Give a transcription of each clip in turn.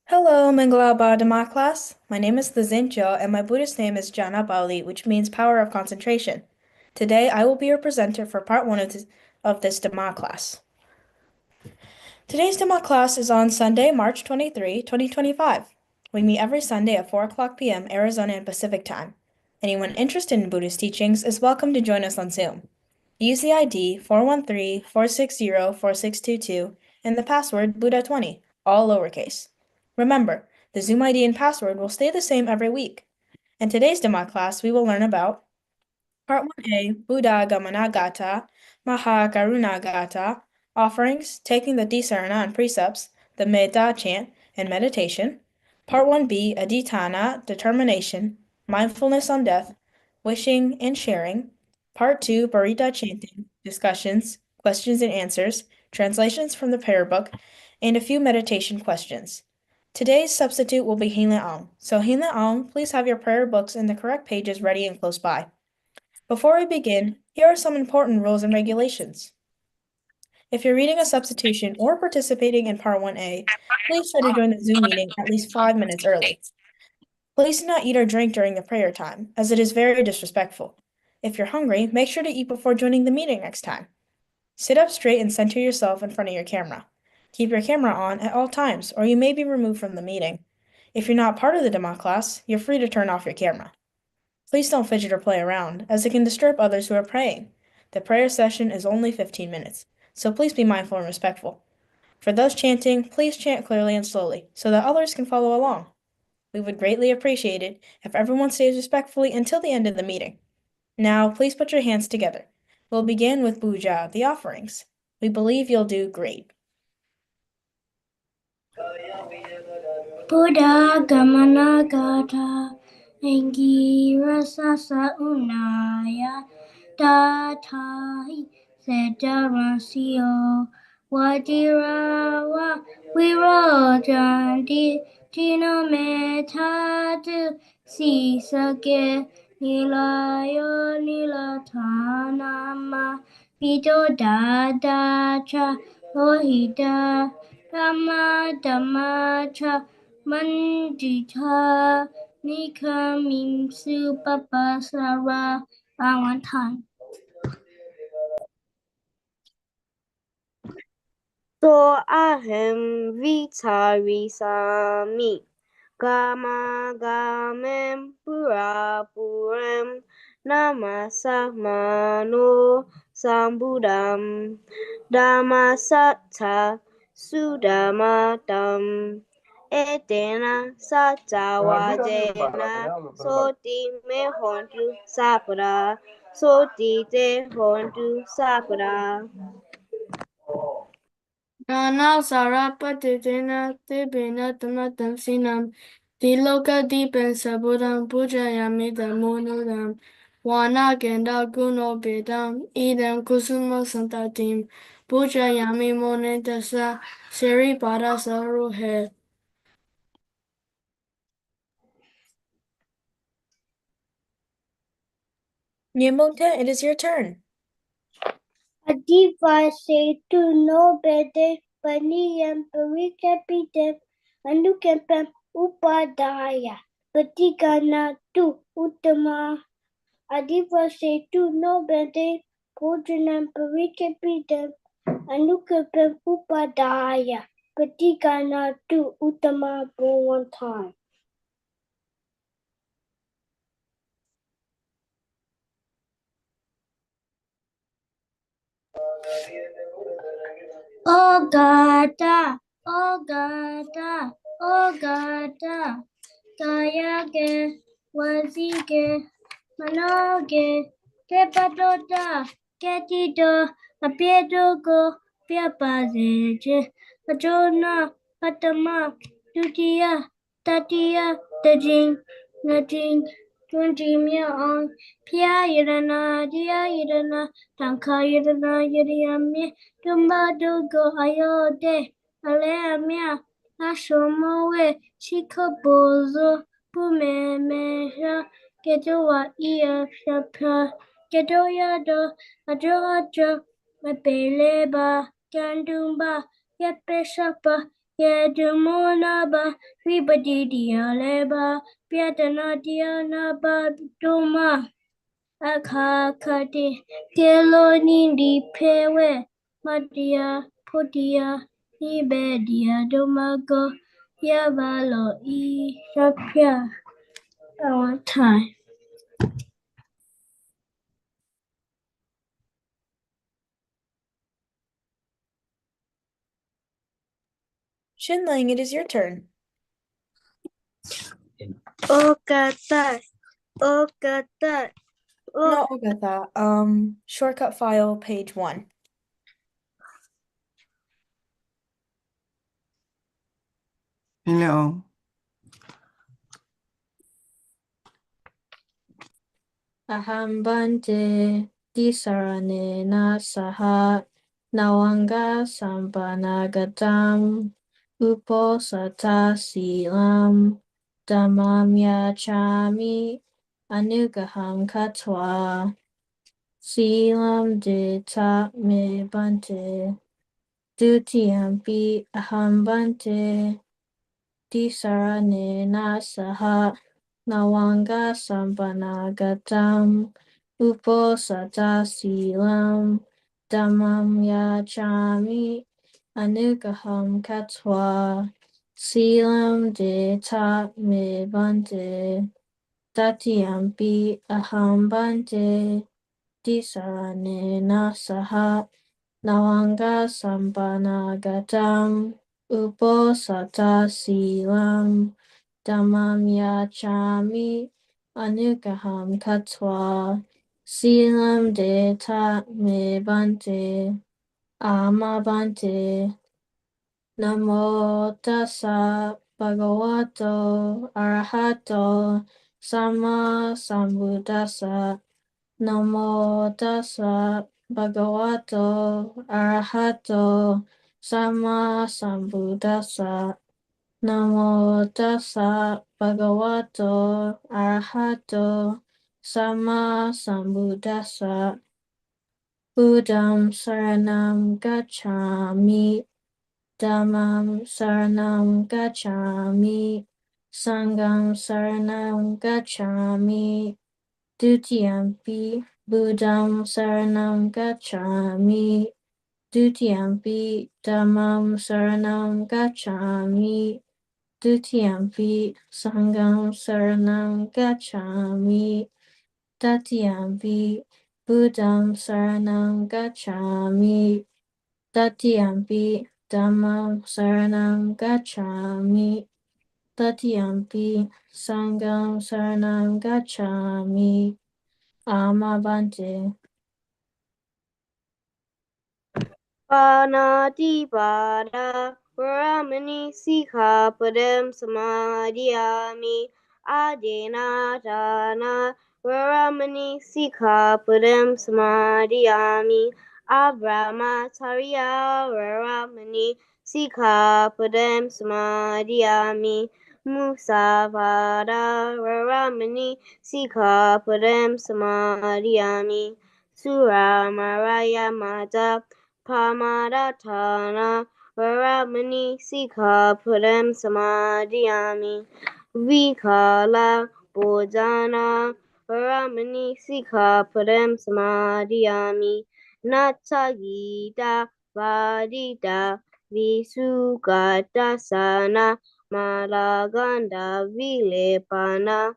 Hello, Mangalaba Dhamma class. My name is Lizinjo, and my Buddhist name is Jana Bali, which means power of concentration. Today, I will be your presenter for part one of this Dhamma class. Today's Dhamma class is on Sunday, March 23, 2025. We meet every Sunday at 4 o'clock p.m. Arizona and Pacific Time. Anyone interested in Buddhist teachings is welcome to join us on Zoom. Use the ID 413-460-4622 and the password Buddha20, all lowercase. Remember, the Zoom ID and password will stay the same every week. In today's Dhamma class, we will learn about Part 1A, Buddha Gamanagata, Mahakarunagata, offerings, taking the Dhisarana and precepts, the Metta chant, and meditation. Part 1B, Adhitthana, determination, mindfulness on death, wishing and sharing. Part 2, Parita chanting, discussions, questions and answers, translations from the prayer book, and a few meditation questions. Today's substitute will be Hina Aung. So Hina Aung, please have your prayer books and the correct pages ready and close by. Before we begin, here are some important rules and regulations. If you're reading a substitution or participating in Part 1A, please try to join the Zoom meeting at least 5 minutes early. Please do not eat or drink during the prayer time, as it is very disrespectful. If you're hungry, make sure to eat before joining the meeting next time. Sit up straight and center yourself in front of your camera. Keep your camera on at all times, or you may be removed from the meeting. If you're not part of the Dhamma class, you're free to turn off your camera. Please don't fidget or play around, as it can disturb others who are praying. The prayer session is only 15 minutes, so please be mindful and respectful. For those chanting, please chant clearly and slowly, so that others can follow along. We would greatly appreciate it if everyone stays respectfully until the end of the meeting. Now, please put your hands together. We'll begin with puja, the offerings. We believe you'll do great. Buddha Gamanagata Angira Sasa Unaya Datai Sedamasio Wadirawa Wirojandi Dino Metadu Sisake Nilayo Nilatanama Vido Dadacha Lohida Dhamma Mandita Nikamimsu Papasara. One time. So aham vicharisami gama gamem pura puram namasamano sambuddham dhammasatta sudamatam etena sajawajena soti me hontu sapara soti te hontu sapara. Nana Sarapa Titena Tibina Tamatam Sinam Tiloka Deepan Sabudam Pujayami Damunudam Wana Genda Guno Bedam Idam Kusuma Santatim Pujayami Monetasa Siri Pada Saruhe. Nyamota, it is your turn. Adivase tu no bede paniyam parikapidam anukapam upadaya patigana tu uttama. Adivase tu no bede bhojanam parikapidam anukapam upadaya patigana tu uttama. One time. Oh Gata, oh Gata, oh Gata, Kayage, Wazige, Manoge, Kepadota, Ketido, Apiedogo, Piapazeje, Ajona, Patama, Tutia, Tatia, Najing, Tunjimia on Pia Irana, Tanka Yiriami. Tumbadogo ayode aleamia ashomowe chikobozo pumemesha kedoa ia shapa kedoyado ajoajo mepeleba kandumba yepeshapa Yedumunaba, Vibadidialeba, Piatanadianaba, Duma, Akakati, Kelonindi Pewe, Madia, Podia, Nibedia, Domago, Yavalo, Shapia. One time. Shinling, it is your turn. Okata, okata, No, Agatha. Shortcut file, page 1. No. Aham bante disaranena saha nawanga sampanagatam uposata silam dhammam yachami anugaham katva silam dita me bante dutiyampi aham bante disaranena saha nawanga sampanagatam uposata silam dhammam yachami anugaham katva silam dita me bante tatiyampi aham bante disaranena saha nawanga sampanagatam uposata silam dhammam yachami anugaham katva silam deta me bante ama bante namo tassa bhagavato arahato sama sambuddhassa namo tassa bhagavato arahato sama sambuddhassa namo tassa bhagavato arahato sama sambuddhassa Buddham saranam gacchami Dhammam saranam gacchami Sangham saranam gacchami Dutiyampi Buddham saranam gacchami Dutiyampi Dhammam saranam gacchami Dutiyampi Sangham saranam gacchami Tatiyampi Buddham saranam gacchami Tatiyampi Dhammam saranam gacchami Tatiyampi Sangham saranam gacchami Amabante. Panatipata Ramani Sikhapadam Samadhiyami Adenatana Ramani Sikhapadam Samadhiyami Abrahmacharya Ramani Sikhapadam Samadhiyami Musavada Ramani Sikhapadam Samadhiyami Suramaraya Mata Pamadatana Varamani Sikhapuram Samadhiyami Vikala Bojana Varamani Sikhapuram Samadhiyami Natsagita Vadita Visukata Sana Malaganda Vilepana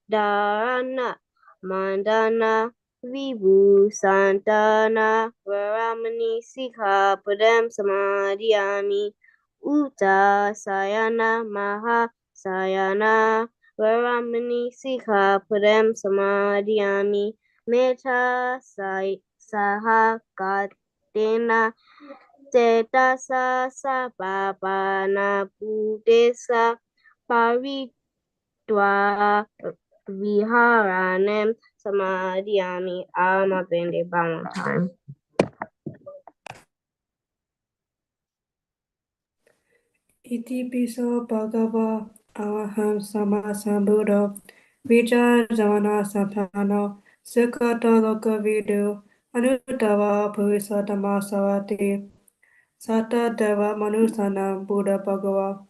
Dharana Mandana Vibhu Santana Varamani Sikha Padam Samadhiyami Uta Sayana Maha Sayana Varamani Sikha Padam Samadhiyami Meta Saha Katena Tetasa Sabapana Pudesa Paritwa Viharanem Samadhiyami Amabende one time. Iti piso bhagava araham sama sambuddho vijayana sampano sukata loka vidu anuttava purisa dhamma savati Sata Deva Manusana Buddha Bhagava.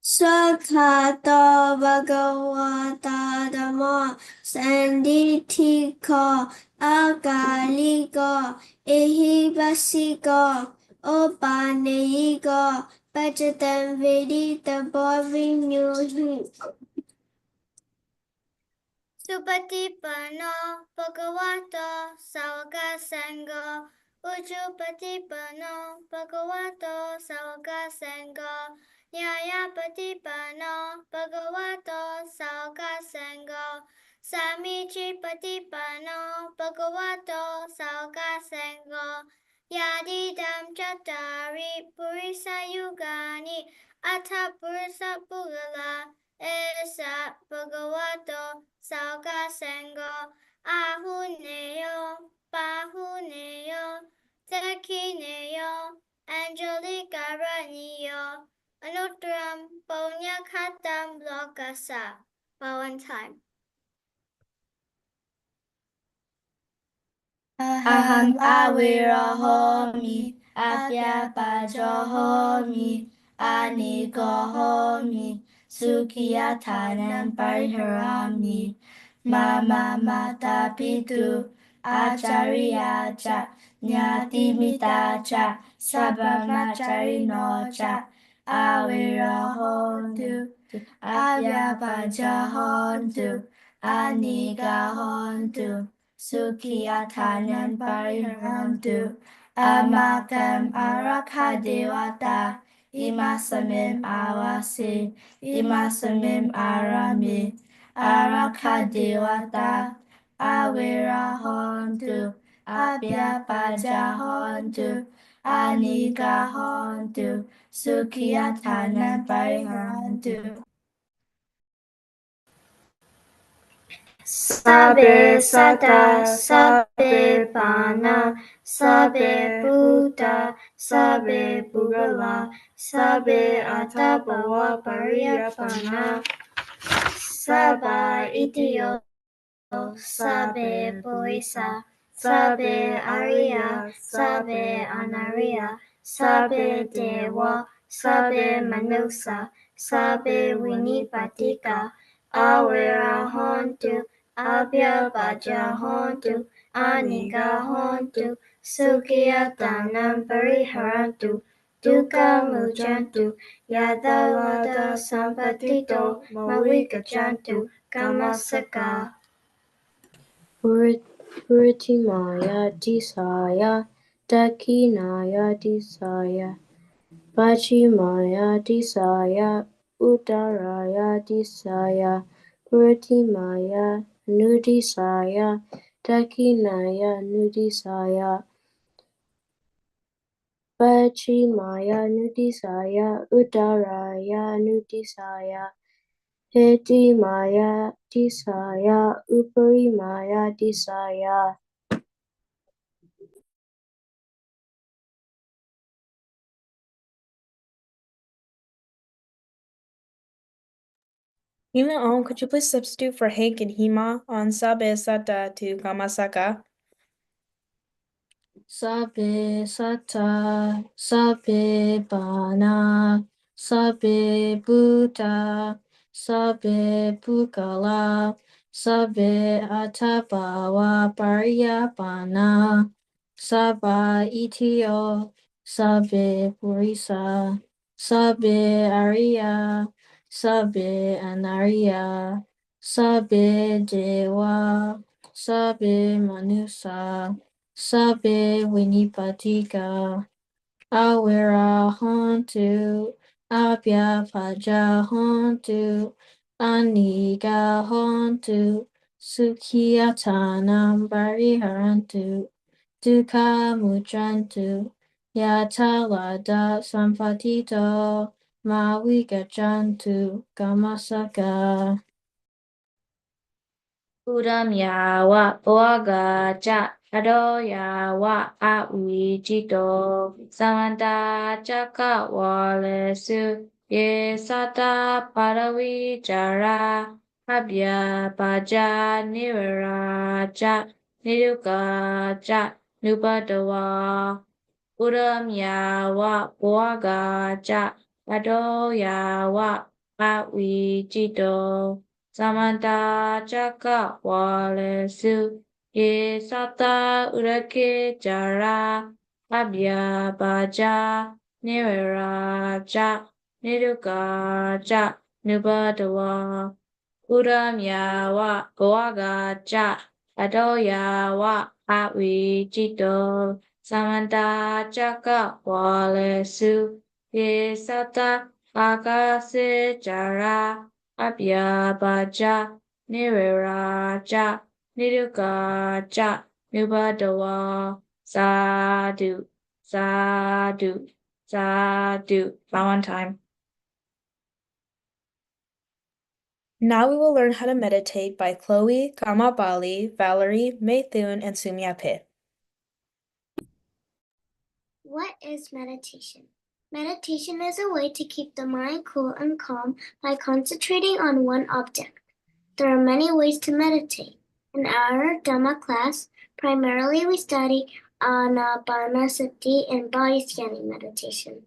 Sakhato Bhagavata Dhamma Sanditiko Akaliko Ehibasiko Opanayiko Pachatam Vedita Bhavinyuhi Supatipano Bhagavato Sawaka Sangha Ujupatipano Bhagavato Sawaka Sangha Nyayapatipano Bhagavato Sawaka Sangha Samichipatipano Bhagavato Sawaka Sangha Yadidam Chatari Purisa Yugani Atha Purisa Pugala Esa Bhagavato Sauka Sangha Ahuneyo Pahuneyo Tekineyo Angelica Raniyo Anutram Ponyakhatam Lokasa. One time. Aham Avirahomi Apyapajohomi Anigohomi Sukhiyatanam Pariharami Mama Mata Pitu Acharya Cha Nyatimita Cha Sabramacharino Cha Avirahontu Apyapajohontu Anigahontu Sukhiyatanam Pariharantu Amakam Arakha Devata Imasamim Awasi Imasamim Arami Arakha Devata Avirahontu Abhyapajahontu Anigahontu Sukhiyatanam Pariharantu Sabe Sata, Sabe Pana, Sabe Buddha, Sabe Bugala, Sabe Atabawa Pariyapana, Saba Itio, Sabe Boisa, Sabe Arya, Sabe Anarya, Sabe Dewa, Sabe Manusa, Sabe Winipatika, Awirahontu, Abhyabhajahontu, Anigahontu, Sukhiyatanam Pariharantu, Dukkha Mujantu, Yadalada Sampatito, Mawikajantu, Kamasaka. Puritimaya Disaya Dakinaya Disaya Pachimaya Disaya Uttaraya Disaya Puritimaya Nudisaya Dakinaya Nudisaya Pachimaya Nudisaya Uttaraya Nudisaya Heti Maya Disaya Upari Maya Disaya. Hima, could you please substitute for Hank and Hima on Sabe Sata to Kamasaka? Sabe Sata, Sabe Bana, Sabe Buddha, Sabe Bukala, Sabe Atabawa Pariyapana, Saba Itio, Sabe Purisa, Sabe Arya, Sabe Anarya, Sabe Dewa, Sabe Manusa, Sabe Winipatika Awirahontu Abhyapajahontu Anigahontu Sukhiyatanam Pariharantu Dukkha Mujantu Yatalada Sampatito Mavigajantu Kamasaka Udam yawa boaga ja ado yawa awijito samanta chaka walesu ye sata parawi jara abya paja nivaraja niruka ja nupadawa Buddham Yawa Boagaja Ado Yawa Awi Jito Samanta Chaka Walesu Ye Sata Urake Jara Abya Baja Niraraja Nirukaja Nubadawa Buddham Yawa Boagaja Ado Yawa Awi Jito Samanta Chaka Walesu Ye Sata Akase Jara Abya Baja Niraraja Nirukaja Nubadawa Sadhu Sadhu Sadhu. One time. Now we will learn how to meditate by Chloe, Kamabali, Valerie, Maythun, and Sumya Pe. What is meditation? Meditation is a way to keep the mind cool and calm by concentrating on one object. There are many ways to meditate. In our Dhamma class, primarily we study Anapanasati and body scanning meditation.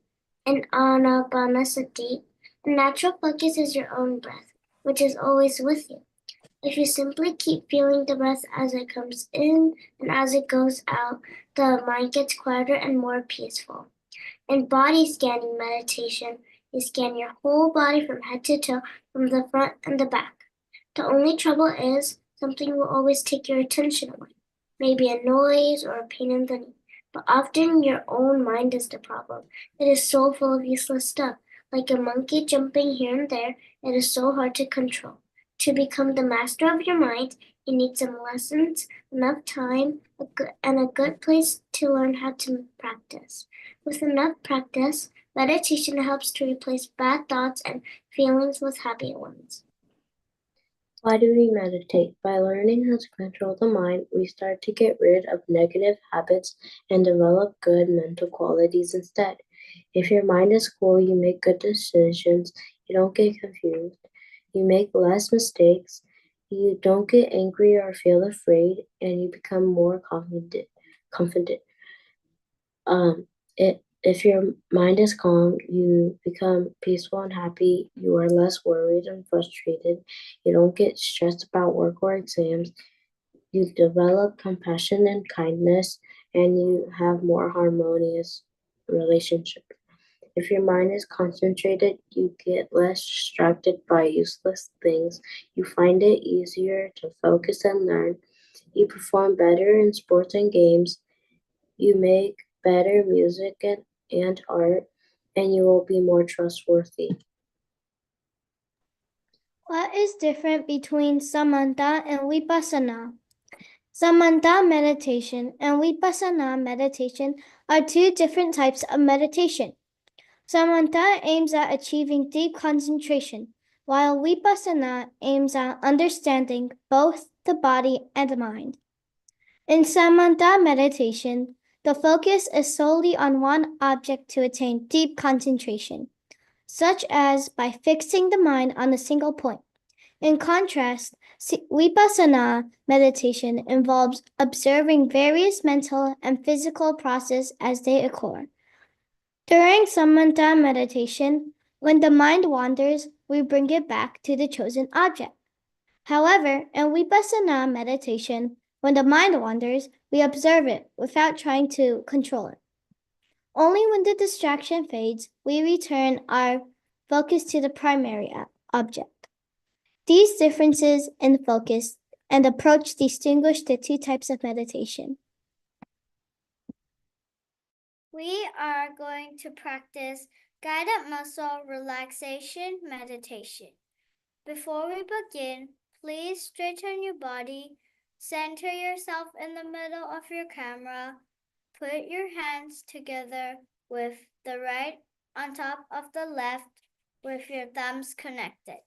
In Anapanasati, a natural focus is your own breath, which is always with you. If you simply keep feeling the breath as it comes in and as it goes out, the mind gets quieter and more peaceful. In body scanning meditation, you scan your whole body from head to toe, from the front and the back. The only trouble is something will always take your attention away, maybe a noise or a pain in the knee. But often your own mind is the problem. It is so full of useless stuff, like a monkey jumping here and there. It is so hard to control. To become the master of your mind, you need some lessons, enough time, and a good place to learn how to practice. With enough practice, meditation helps to replace bad thoughts and feelings with happy ones. Why do we meditate? By learning how to control the mind, we start to get rid of negative habits and develop good mental qualities instead. If your mind is cool, you make good decisions, you don't get confused, you make less mistakes, you don't get angry or feel afraid, and you become more confident. If your mind is calm, you become peaceful and happy. You are less worried and frustrated. You don't get stressed about work or exams. You develop compassion and kindness, and you have more harmonious relationships. If your mind is concentrated, you get less distracted by useless things. You find it easier to focus and learn. You perform better in sports and games. You make better music and art, and you will be more trustworthy. What is different between samatha and vipassana? Samatha meditation and vipassana meditation are two different types of meditation. Samatha aims at achieving deep concentration, while vipassana aims at understanding both the body and the mind. In samatha meditation, the focus is solely on one object to attain deep concentration, such as by fixing the mind on a single point. In contrast, vipassana meditation involves observing various mental and physical processes as they occur. During samatha meditation, when the mind wanders, we bring it back to the chosen object. However, in vipassana meditation, when the mind wanders, we observe it without trying to control it. Only when the distraction fades, we return our focus to the primary object. These differences in focus and approach distinguish the two types of meditation. We are going to practice guided muscle relaxation meditation. Before we begin, please straighten your body, center yourself in the middle of your camera, put your hands together with the right on top of the left with your thumbs connected,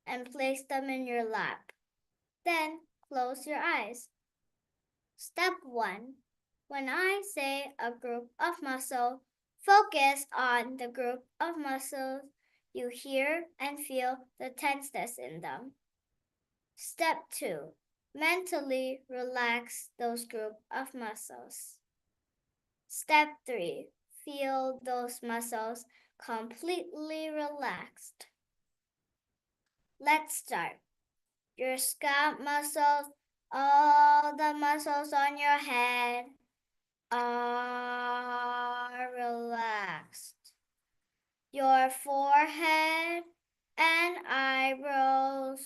and place them in your lap. Then close your eyes. Step 1. When I say a group of muscles, focus on the group of muscles you hear and feel the tenseness in them. Step 2. Mentally relax those group of muscles. Step 3. Feel those muscles completely relaxed. Let's start. Your scalp muscles, all the muscles on your head are relaxed. Your forehead and eyebrows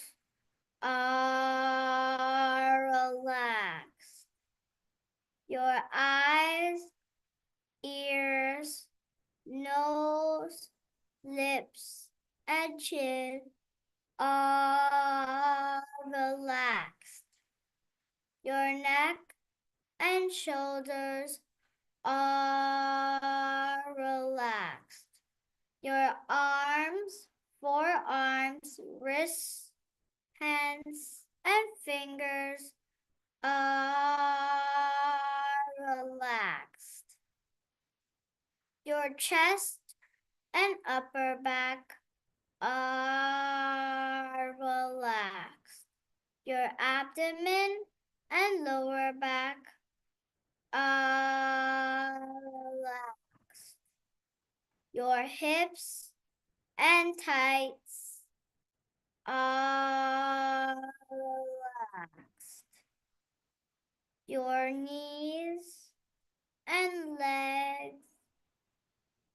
are relaxed. Your eyes, ears, nose, lips, and chin are relaxed. Your neck and shoulders are relaxed. Your arms, forearms, wrists, hands, and fingers are relaxed. Your chest and upper back are relaxed. Your abdomen and lower back are relaxed. Your hips and thighs are relaxed. Your knees and legs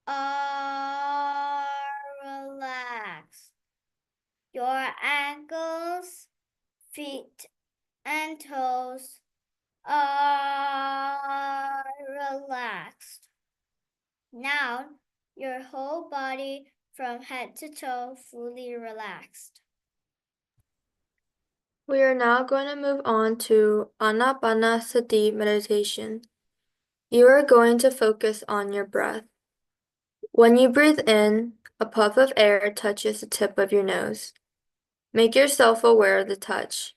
are relaxed. Your ankles, feet, and toes are relaxed. Now, your whole body from head to toe fully relaxed. We are now going to move on to Anapanasati meditation. You are going to focus on your breath. When you breathe in, a puff of air touches the tip of your nose. Make yourself aware of the touch.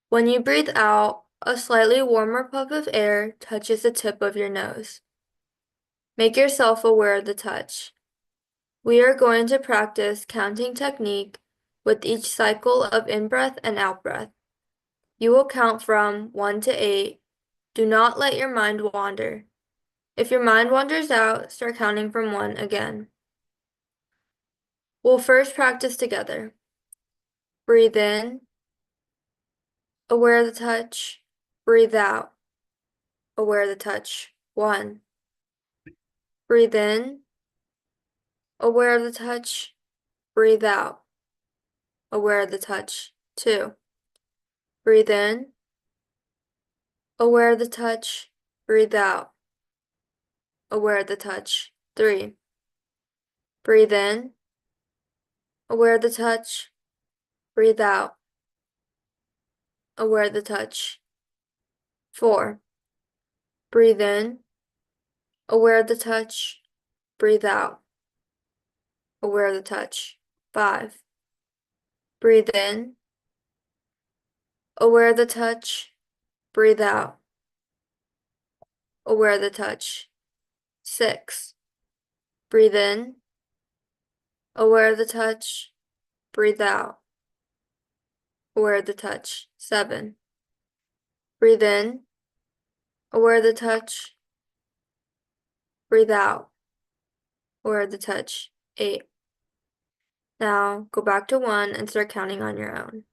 When you breathe out, a slightly warmer puff of air touches the tip of your nose. Make yourself aware of the touch. We are going to practice counting technique with each cycle of in-breath and out-breath. You will count from 1 to 8. Do not let your mind wander. If your mind wanders out, start counting from 1 again. We'll first practice together. Breathe in, aware of the touch. Breathe out, aware of the touch. 1. Breathe in, aware of the touch. Breathe out, aware of the touch. 2. Breathe in, aware of the touch. Breathe out, aware of the touch. 3. Breathe in, aware of the touch. Breathe out, aware of the touch. 4. Breathe in, aware of the touch. Breathe out, aware of the touch. 5. Breathe in, aware of the touch. Breathe out, aware of the touch. 6. Breathe in, aware of the touch. Breathe out, aware of the touch. 7. Breathe in, aware of the touch. Breathe out, aware of the touch. 8. Now go back to 1 and start counting on your own.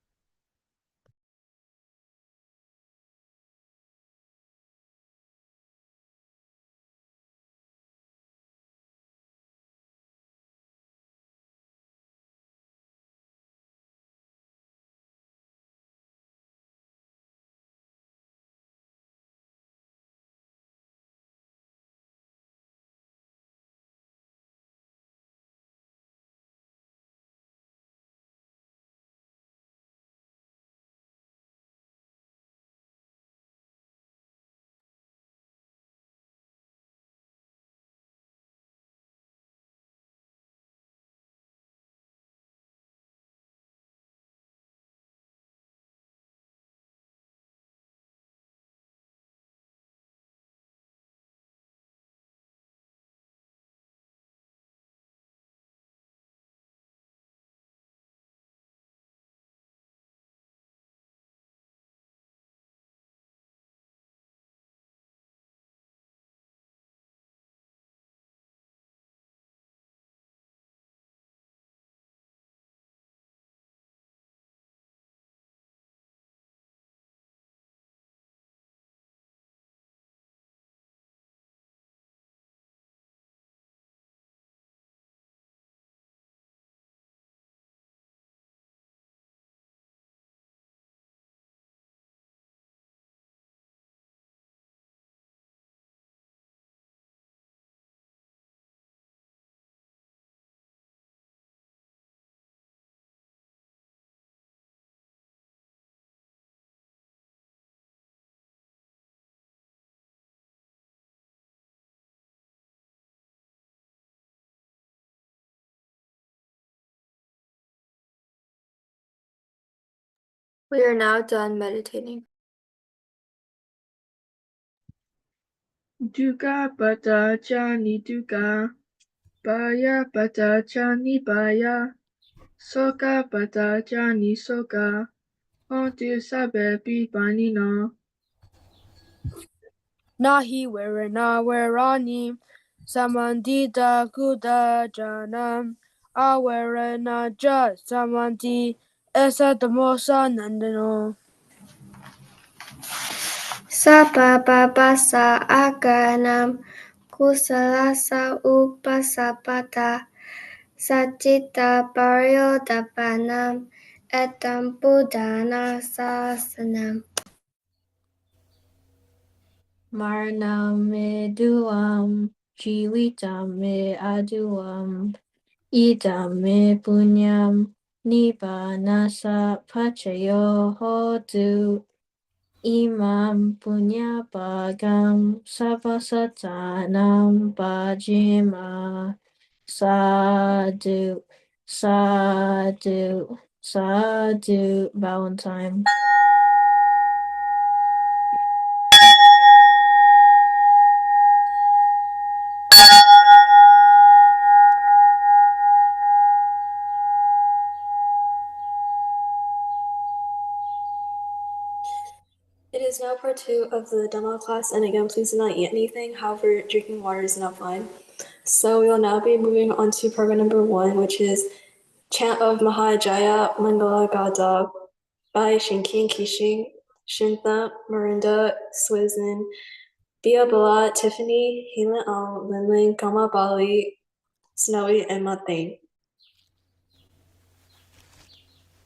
We are now done meditating. Duga bata jani duga, baya bata jani baya, soka bata jani soka, ontu sabe bibani no. Nahi werena werani, samandita kuda janam, awerena ja samanti, esa tamosa nandano. Sapa papa sa aganam, kusalasa upasapata, Satita Paryodapanam Etam Buddhana Sasanam. Maranam me duam, jivitam me aduam, idam me punyam, nibbanasa pachayo hotu, imam punyabhagam savasatanam bhajima. Sadhu, sadhu, sadhu, Valentine. It is now part 2 of the Dhamma class, and again, please do not eat anything. However, drinking water is now fine. So we will now be moving on to program number 1, which is Chant of Mahajaya Mangala Gada by Shinkin Kishin, Shintha, Marinda, Swizin, Bia Bala, Tiffany, Helen Al, Linlin, Kama Bali, Snowy, and Mathane.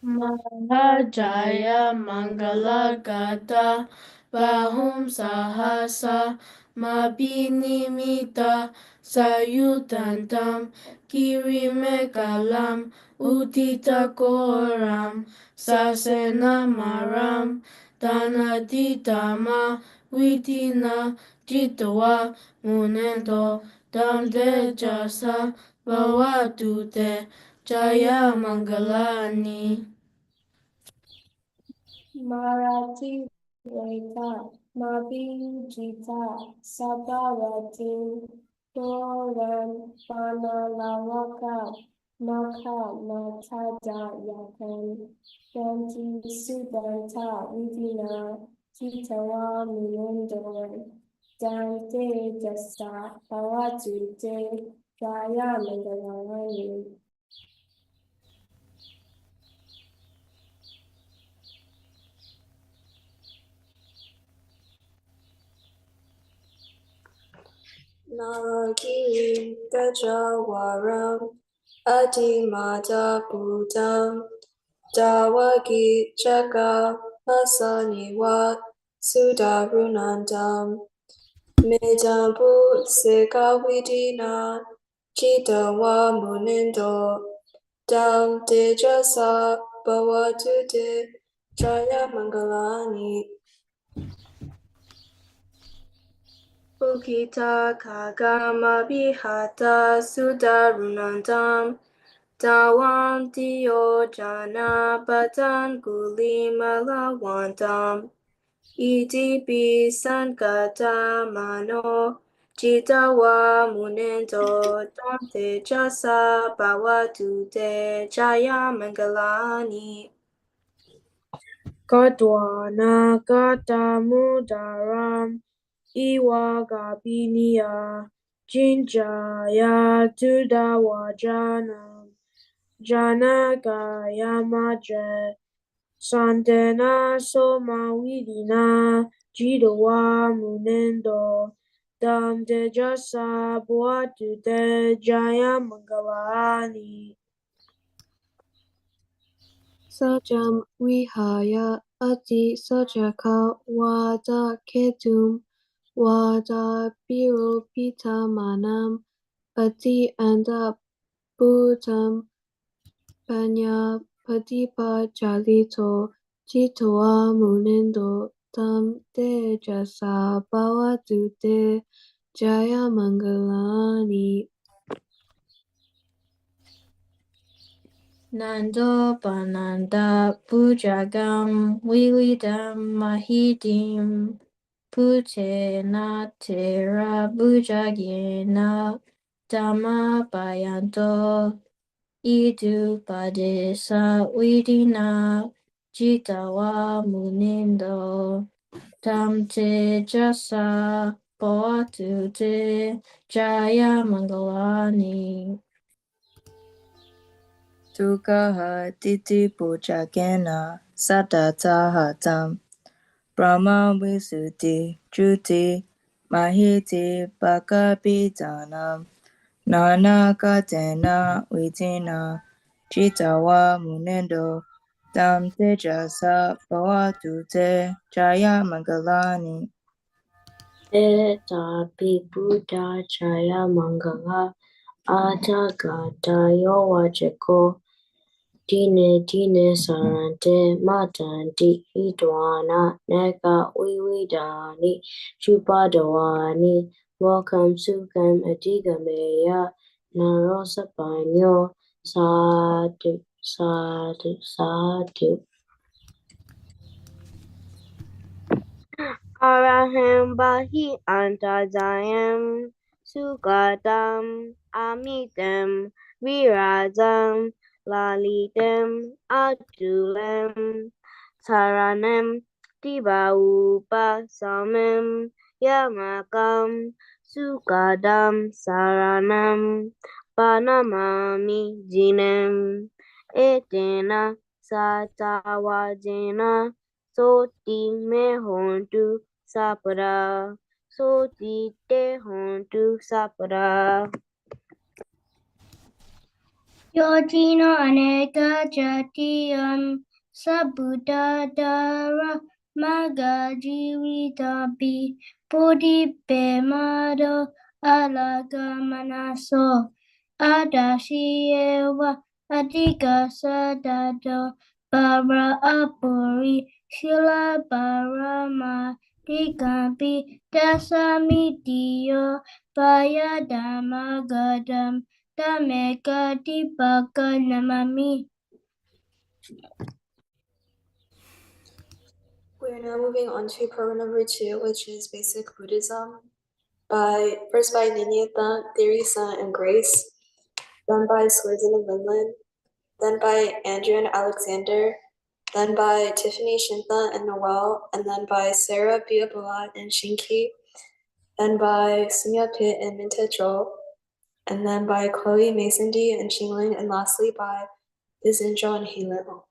Mahajaya Mangala Gata Bahum Sahasa Mabinimita Sayutantam Kirimekalam Udita Koram Sasenamaram Danaditama Vidina Jitwa Munendo Damde Jasa Bhavatute Jaya Mangalani. Marathi Veda Mabhijita Sabharati Toran Panalavaka Makha Natada Yakan Ganti Sudanta Vidina Chitawa Munundoran Dante Jasa Bhavatu Te Jaya Mangalani. Nagin Gajawaram Adimata Buddham Dawagi Jaga Masaniwa Sudarunandam Medambu Sikawidina Chitawa Munindo Dam Tejasa Bhavatude Jaya Mangalani. Ukita Kagama Bihata Sudarunandam Dawam Dio Jana Batan Guli Malawantam Iti Sankata Mano Jitawa Munendo Dante Jasa Bhawatute Jaya Mangalani. Kadwana Katamudaram Iwa Gabinia Jinjaya Tudawajana Janagayamaje Sandena Somawidina Jidawa Munendo Dam Dejasa Buatute Jaya Mangalani. Sajam Vihaya Ati Sajaka Wada Ketum Wada Birupita Manam Ati Anda Bhutam Panya Patipa Jalito Jitoa Munendo Tam Te Jasa Bhavatu Jaya Mangalani. Nando Pananda Pujagam Wilidam Mahidim Putena Tera Bujagena Dhamma Bayanto Idu Padesa Widina Jitawa Munindo Tam Te Jasa Poatu Te Jaya Mangalani Tukaha titi puchakena satatahatam Brahma visuti juti mahiti bhakapitanam Nana katena vitina jitawa munendo Tam tejasa bhavatu te jaya mangalani Etapi Buddha Jaya Mangala Atagata Yowachako Dine Sarante Matanti Hidwana Neka Wiwidani Chupadawani Welcome Sukam Adigameya Narosa Panyo Sadhu Araham Bahi Antadayam Sugatam Amitam Virazam Lalitam Atulam Saranam Tibaupa Samim Yamakam Sukadam Saranam Panamami Jinem Etena Satawajena Soti me hontu sapara. Soti te hontu sapara. Yojina aneka jatiyam sabudadara magajivitapi podipe mado alagamanaso adashiyewa adika sadado para apuri shila parama dikampi dasamitiyo payadamagadam Tameka Dipaka Namami. We are now moving on to program number 2, which is Basic Buddhism, first by Ninyata, Theresa, and Grace, then by Sweden and Vinland, then by Andrew and Alexander, then by Tiffany, Shintha, and Noel, and then by Sarah, Biabalat, and Shinki, then by Sumya Pit and Minta Joel, and then by Chloe, Mason D, and Xingling, and lastly by Vizinjo and Heilin.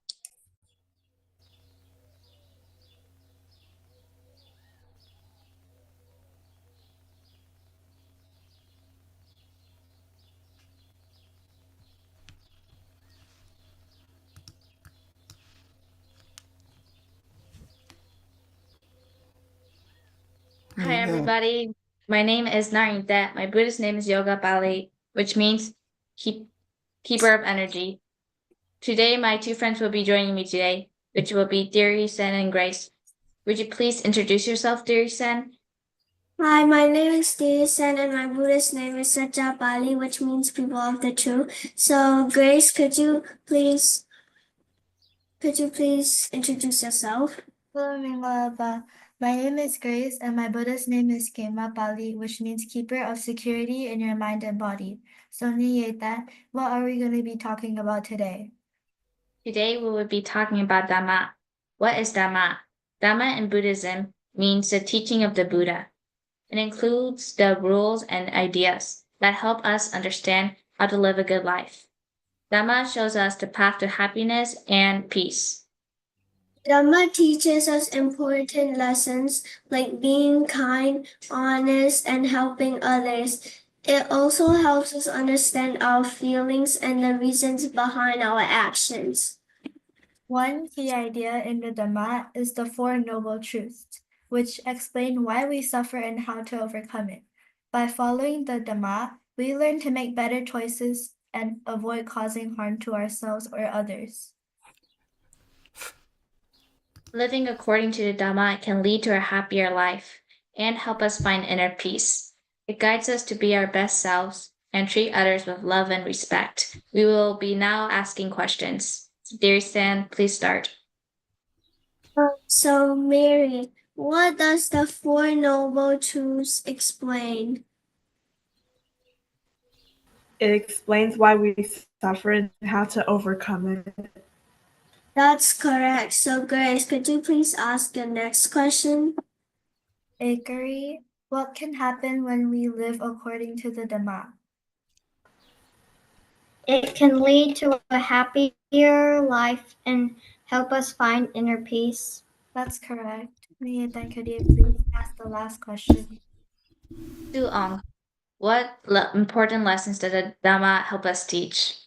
Hi, everybody. My name is Narita. My Buddhist name is Yoga Bali, which means keeper of energy. Today, my two friends will be joining me today, which will be Deary Sen and Grace. Would you please introduce yourself, Deary Sen? Hi, my name is Sen and my Buddhist name is Satya Bali, which means people of the truth. So, Grace, could you please introduce yourself? Hello, Mingwalaba. My name is Grace, and my Buddhist name is Kema Bali, which means keeper of security in your mind and body. So, Niyeta, what are we going to be talking about today? Today, we will be talking about Dhamma. What is Dhamma? Dhamma in Buddhism means the teaching of the Buddha. It includes the rules and ideas that help us understand how to live a good life. Dhamma shows us the path to happiness and peace. Dhamma teaches us important lessons like being kind, honest, and helping others. It also helps us understand our feelings and the reasons behind our actions. One key idea in the Dhamma is the Four Noble Truths, which explain why we suffer and how to overcome it. By following the Dhamma, we learn to make better choices and avoid causing harm to ourselves or others. Living according to the Dhamma can lead to a happier life and help us find inner peace. It guides us to be our best selves and treat others with love and respect. We will be now asking questions. Dear Stan, please start. So, Mary, what does the Four Noble Truths explain? It explains why we suffer and how to overcome it. That's correct. So, Grace, could you please ask the next question? Ikari, what can happen when we live according to the Dhamma? It can lead to a happier life and help us find inner peace. That's correct. Then could you please ask the last question? Suong, what important lessons does the Dhamma help us teach?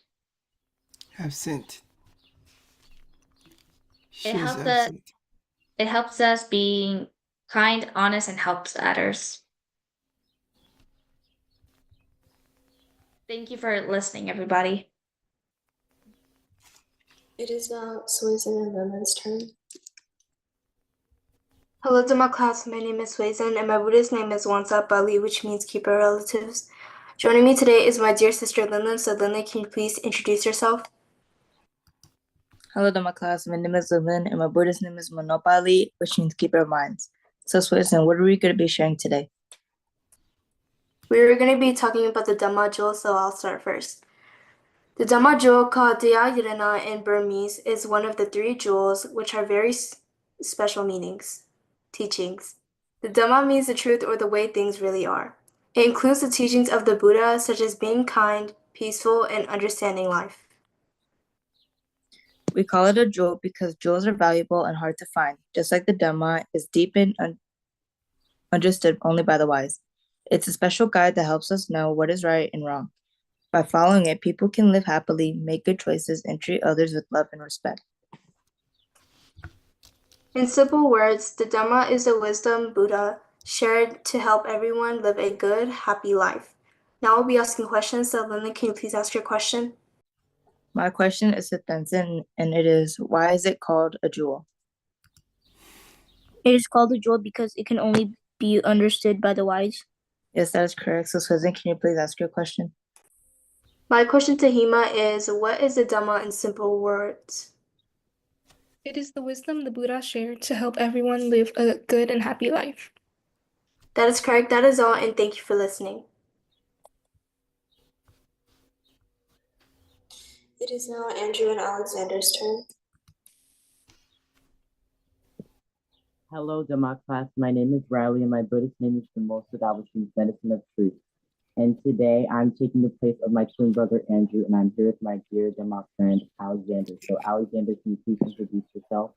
Absent. She It is helps us. absent. It helps us being kind, honest, and helps others. Thank you for listening, everybody. It is now Susan and Lemon's turn. Hello to my class, my name is Suizan and my Buddhist name is Wansa Bali, which means keeper relatives. Joining me today is my dear sister Linlin, so Linlin, can you please introduce yourself? Hello to my class. My name is Lilin, and my Buddhist name is Monopali, which means keeper of minds. So, Swison, what are we going to be sharing today? We're going to be talking about the Dhamma jewel, so I'll start first. The Dhamma jewel, called Dhyayadana in Burmese, is one of the three jewels, which are very special teachings. The Dhamma means the truth or the way things really are. It includes the teachings of the Buddha, such as being kind, peaceful, and understanding life. We call it a jewel because jewels are valuable and hard to find, just like the Dhamma is deep and understood only by the wise. It's a special guide that helps us know what is right and wrong. By following it, people can live happily, make good choices, and treat others with love and respect. In simple words, the Dhamma is the wisdom Buddha shared to help everyone live a good, happy life. Now we'll be asking questions, so Linda, can you please ask your question? My question is to Tenzin, and it is, why is it called a jewel? It is called a jewel because it can only be understood by the wise. Yes, that is correct. So, Swizan, can you please ask your question? My question to Hema is, what is the Dhamma in simple words? It is the wisdom the Buddha shared to help everyone live a good and happy life. That is correct. That is all, and thank you for listening. It is now Andrew and Alexander's turn. Hello, Dhamma class. My name is Riley, and my Buddhist name is Samosada, which means medicine of truth. And today I'm taking the place of my twin brother Andrew, and I'm here with my dear Dhamma friend Alexander. So, Alexander, can you please introduce yourself?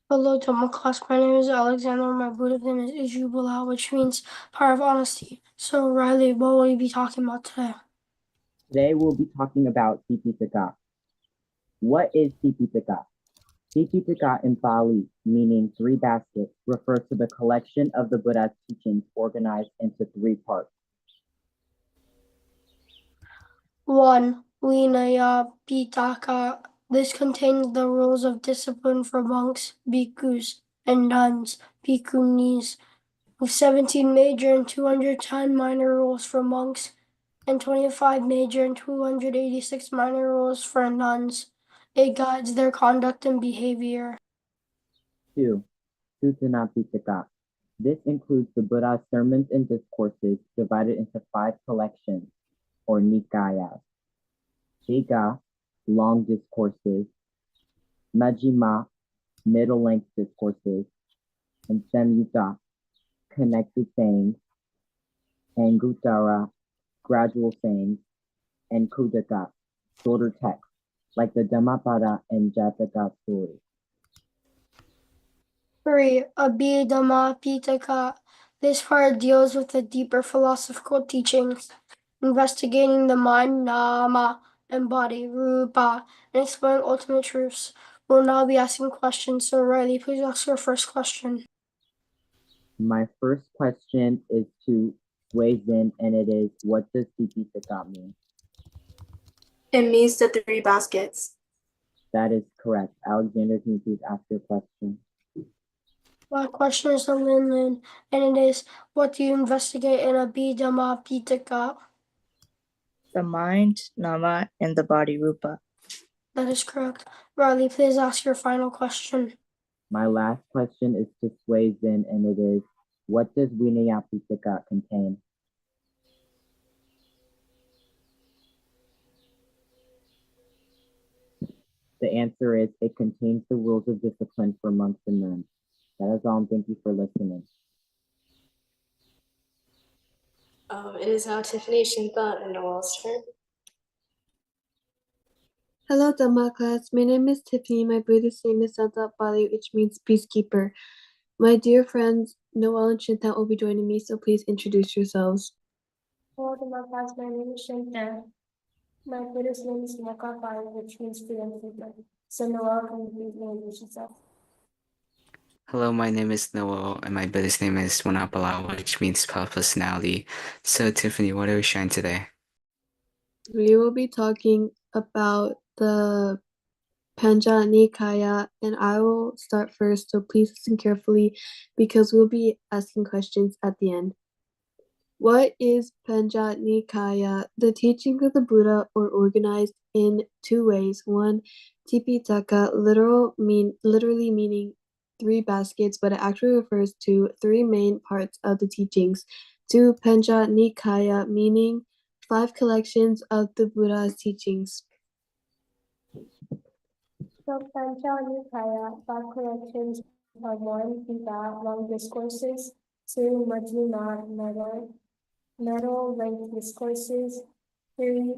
Hello, Dhamma class. My name is Alexander. My Buddhist name is Ijubala, which means power of honesty. So, Riley, what will you be talking about today? Today we'll be talking about Tipitaka. What is Tipitaka? Tipitaka in Pali, meaning three baskets, refers to the collection of the Buddha's teachings organized into three parts. 1. Vinaya Pitaka. This contains the rules of discipline for monks, bhikkhus, and nuns, bhikkhunis, with 17 major and 210 minor rules for monks, and 25 major and 286 minor rules for nuns. It guides their conduct and behavior. 2. Sutana Pitaka. This includes the Buddha's sermons and discourses divided into 5 collections, or Nikayas. Digha, long discourses, Majjhima, middle-length discourses, and Samyutta, connected sayings, and Guttara, gradual sayings, and Kudaka, shorter texts, like the Dhammapada and Jataka stories. 3. Abhidhamma Pitaka. This part deals with the deeper philosophical teachings, investigating the mind, nama, and body, rupa, and exploring ultimate truths. We'll now be asking questions, so Riley, please ask your first question. My first question is to Wei-Zin, and it is, what does Tipitaka mean? It means the three baskets. That is correct. Alexander, can you please ask your question? My question is to Lin, and it is, what do you investigate in Abhidhamma Pitaka? The mind, nama, and the body, rupa. That is correct. Riley, please ask your final question. My last question is to Sway Zin, and it is, what does Vinayapitaka contain? The answer is, it contains the rules of discipline for monks and nuns. That is all, and thank you for listening. It is now Tiffany, Shintha, and Noel's turn. Hello, Dhamma class. My name is Tiffany. My Buddhist name is Santa Bali, which means peacekeeper. My dear friends, Noel and Shinta will be joining me, so please introduce yourselves. Hello, Dhamma class. My name is Shinta. My Buddhist name is Makapai, which means freedom keeper. So Noel, can you please introduce yourself? Hello, my name is Noel, and my Buddhist name is Wanapala, which means personality. So, Tiffany, what are we sharing today? We will be talking about the Panja Nikaya, and I will start first, so please listen carefully because we'll be asking questions at the end. What is Panja Nikaya? The teachings of the Buddha are organized in two ways. One, Tipitaka, literally meaning three baskets, but it actually refers to three main parts of the teachings. Two, Panja Nikaya, meaning 5 collections of the Buddha's teachings. So Pancha Nikaya, 5 collections are 1, Gita, long discourses, 2, Majjhima, middle length discourses, 3,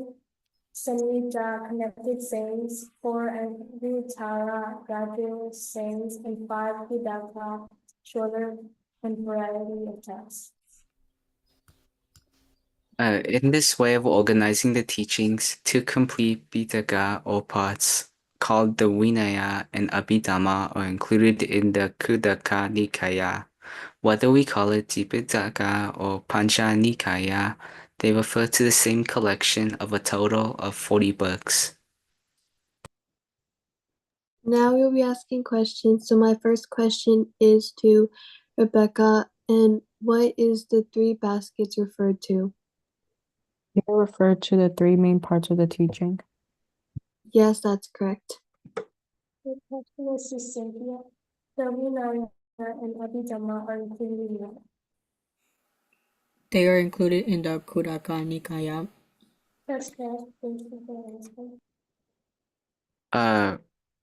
Samhita, connected sayings, 4, Anguttara, gradual sayings, and 5, Hidaka, shorter and variety of texts. In this way of organizing the teachings, two complete Pitaka or parts called the Vinaya and Abhidhamma are included in the Khuddaka Nikaya. Whether we call it Tipitaka or Pancha Nikaya, they refer to the same collection of a total of 40 books. Now we'll be asking questions. So my first question is to Rebecca, and what is the 3 baskets referred to? They refer to the 3 main parts of the teaching. Yes, that's correct. The question is to Cynthia. The Vinaya and Abhidhamma are included in that. They are included in the Khuddaka Nikaya. That's correct. Thank you for answering.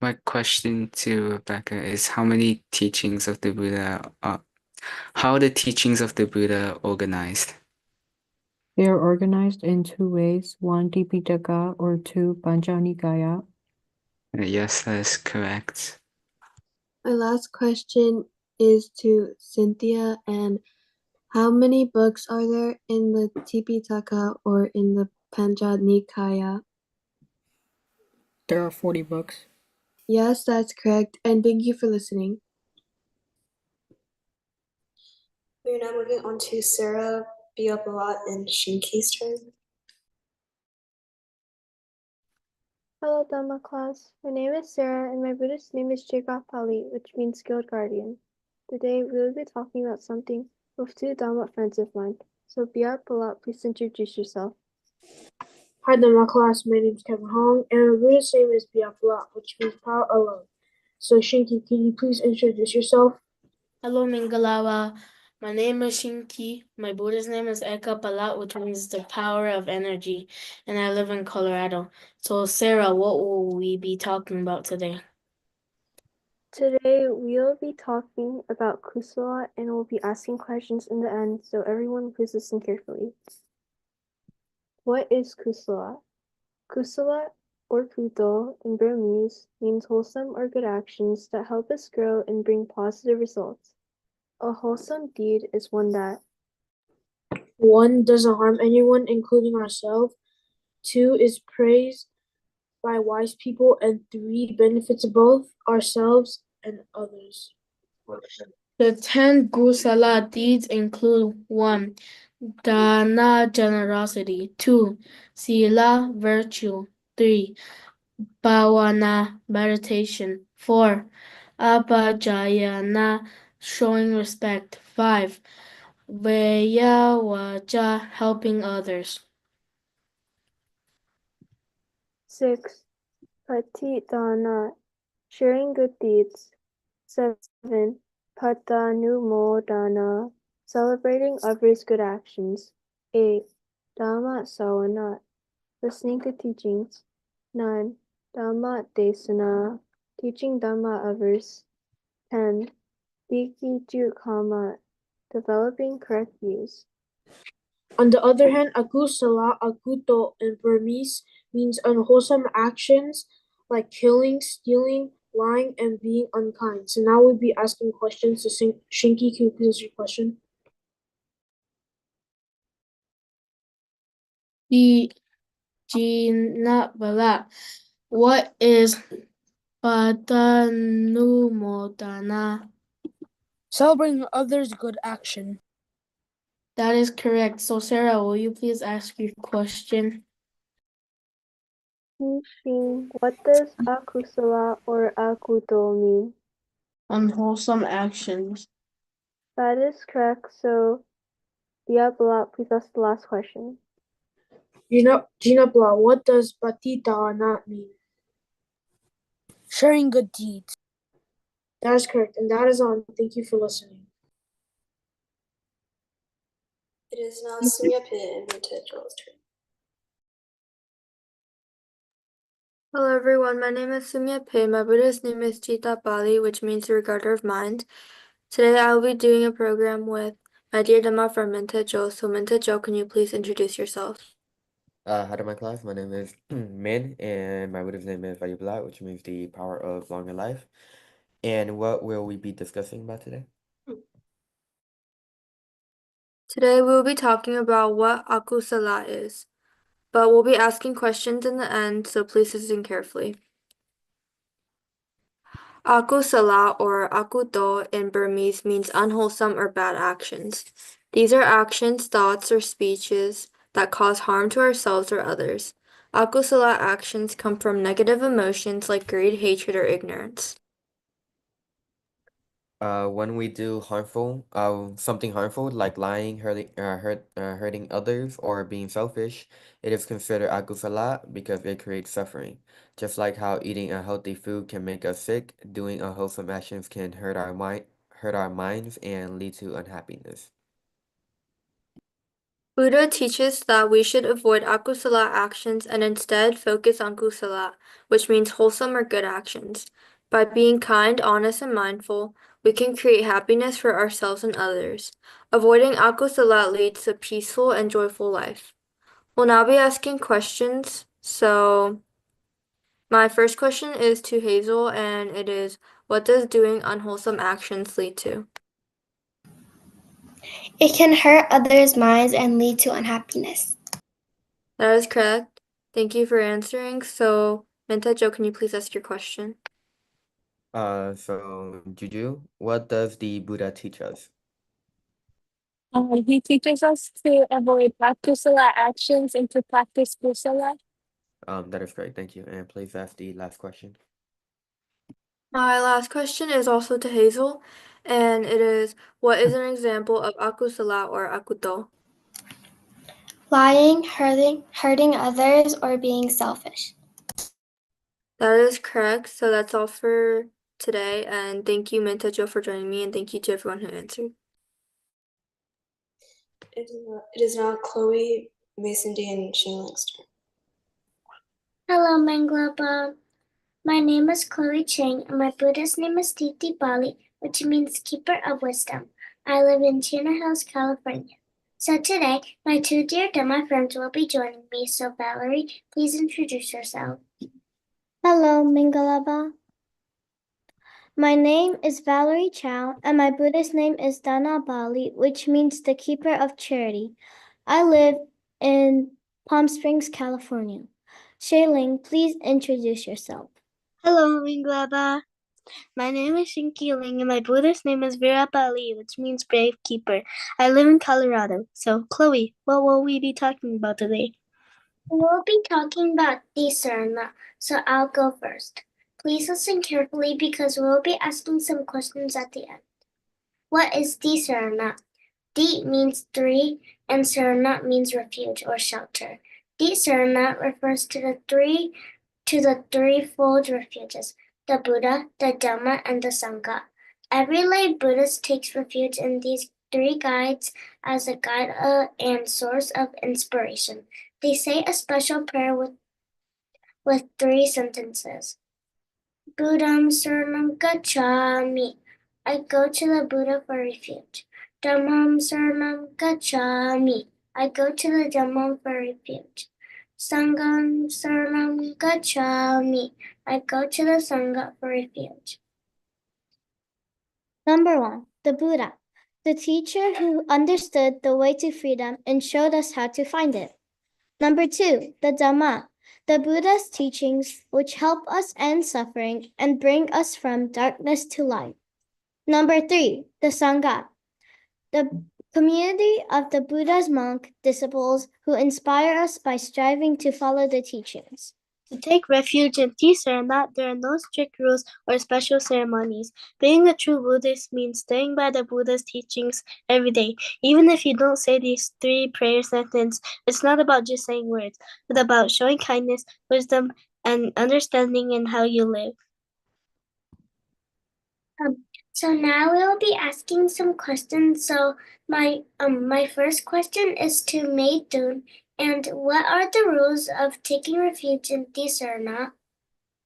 My question to Rebecca is how many teachings of the Buddha are, how are the teachings of the Buddha organized? They are organized in 2 ways, 1 Tipitaka or 2 Panchanikaya. Yes, that is correct. My last question is to Cynthia, and how many books are there in the Tipitaka or in the Pancha Nikaya? There are 40 books. Yes, that's correct, and thank you for listening. We are now moving on to Sarah, Biabalat, and Shinki's turn. Hello, Dhamma class. My name is Sarah, and my Buddhist name is Pali, which means skilled guardian. Today, we will be talking about something with 2 Dhamma friends of mine. So, Biar Palat, please introduce yourself. Hi, Dhamma class. My name is Kevin Hong, and my Buddhist name is Biafla, which means power alone. So, Shinki, can you please introduce yourself? Hello, Mingalawa. My name is Shinki. My Buddhist name is Eka Palat, which means the power of energy, and I live in Colorado. So, Sarah, what will we be talking about today? Today, we'll be talking about kusala and we'll be asking questions in the end, so everyone please listen carefully. What is kusala? Kusala, or kuto in Burmese, means wholesome or good actions that help us grow and bring positive results. A wholesome deed is one that 1, doesn't harm anyone, including ourselves. 2, is praised by wise people. And 3, benefits both ourselves and others. The 10 Gusala deeds include 1. Dana, generosity. 2. Sila, virtue. 3. Bhavana, meditation. 4. Abhajayana, showing respect. 5. Vayavaja, helping others. 6. Patidana, sharing good deeds. 7. Patanumodana, celebrating others' good actions. 8. Dhamma sawana, listening to teachings. 9. Dhamma desana, teaching Dhamma others. 10. Dikijukama, developing correct views. On the other hand, akusala, akuto in Burmese means unwholesome actions like killing, stealing, lying, and being unkind. So now we'll be asking questions to Shinky. Can you please answer your question? Gina Bala. What is Patanumodana? Celebrating others' good action. That is correct. So Sarah, will you please ask your question? Nishin, what does akusala or akuto mean? Unwholesome actions. That is correct. So, Diabla, please ask the last question. Gina Blah, what does patidana mean? Sharing good deeds. That is correct, and that is on. Thank you for listening. It is now Sumyape and Mintajo's turn. Hello everyone, my name is Sumya Pei. My Buddhist name is Chita Bali, which means the regarder of mind. Today I will be doing a program with my dear Dhamma friend Minta Jo. So Minta Jo, can you please introduce yourself? Hi to my class. My name is Min, and my Buddhist name is Vayubla, which means the power of longer life. And what will we be discussing about today? Today we will be talking about what akusala is, but we'll be asking questions in the end, so please listen carefully. Akusala or akuto in Burmese means unwholesome or bad actions. These are actions, thoughts, or speeches that cause harm to ourselves or others. Akusala actions come from negative emotions like greed, hatred, or ignorance. When we do something harmful like lying, hurting others, or being selfish, it is considered akusala because it creates suffering. Just like how eating unhealthy food can make us sick, doing unwholesome actions can hurt our minds, and lead to unhappiness. Buddha teaches that we should avoid akusala actions and instead focus on kusala, which means wholesome or good actions. By being kind, honest, and mindful, we can create happiness for ourselves and others. Avoiding akusala leads to a peaceful and joyful life. We'll now be asking questions. So, my first question is to Hazel, and it is, what does doing unwholesome actions lead to? It can hurt others' minds and lead to unhappiness. That is correct. Thank you for answering. So, Minta Jo, can you please ask your question? So Juju, what does the Buddha teach us? He teaches us to avoid akusala actions and to practice kusala. That is great, thank you. And please ask the last question. My last question is also to Hazel, and it is, what is an example of akusala or akuto? Lying, hurting others, or being selfish. That is correct. So that's all for today, and thank you, Minta Jo, for joining me, and thank you to everyone who answered. It is now Chloe, Mason D, and Shinling's turn. Hello, Manglaba. My name is Chloe Chang, and my Buddhist name is Titi Bali, which means keeper of wisdom. I live in Chino Hills, California. So today, my two dear Dhamma friends will be joining me. So Valerie, please introduce yourself. Hello, Mingalaba. My name is Valerie Chow, and my Buddhist name is Dana Bali, which means the keeper of charity. I live in Palm Springs, California. Shailing, please introduce yourself. Hello, Minglaba. My name is Shinki Ling, and my Buddhist name is Virapali, which means brave keeper. I live in Colorado. So, Chloe, what will we be talking about today? We'll be talking about Disarna, so I'll go first. Please listen carefully because we'll be asking some questions at the end. What is Disarna? Di means three, and Sarna means refuge or shelter. Disarna refers to the three to the threefold refuges, the Buddha, the Dhamma, and the Sangha. Every lay Buddhist takes refuge in these three guides as a guide and source of inspiration. They say a special prayer with three sentences. Buddham Saranam Gacchami. I go to the Buddha for refuge. Dhammam Saranam Gacchami. I go to the Dhammam for refuge. Sangham Saranam Gacchami. I go to the Sangha for refuge. Number 1. The Buddha, the teacher who understood the way to freedom and showed us how to find it. Number 2. The Dhamma, the Buddha's teachings which help us end suffering and bring us from darkness to light. Number 3. The Sangha, the community of the Buddha's monk disciples who inspire us by striving to follow the teachings. To take refuge in Tisarana, there are no strict rules or special ceremonies. Being a true Buddhist means staying by the Buddha's teachings every day. Even if you don't say these three prayer sentences, it's not about just saying words, but about showing kindness, wisdom, and understanding in how you live. So now we'll be asking some questions. So my first question is to Maidun. And what are the rules of taking refuge in Tisarana?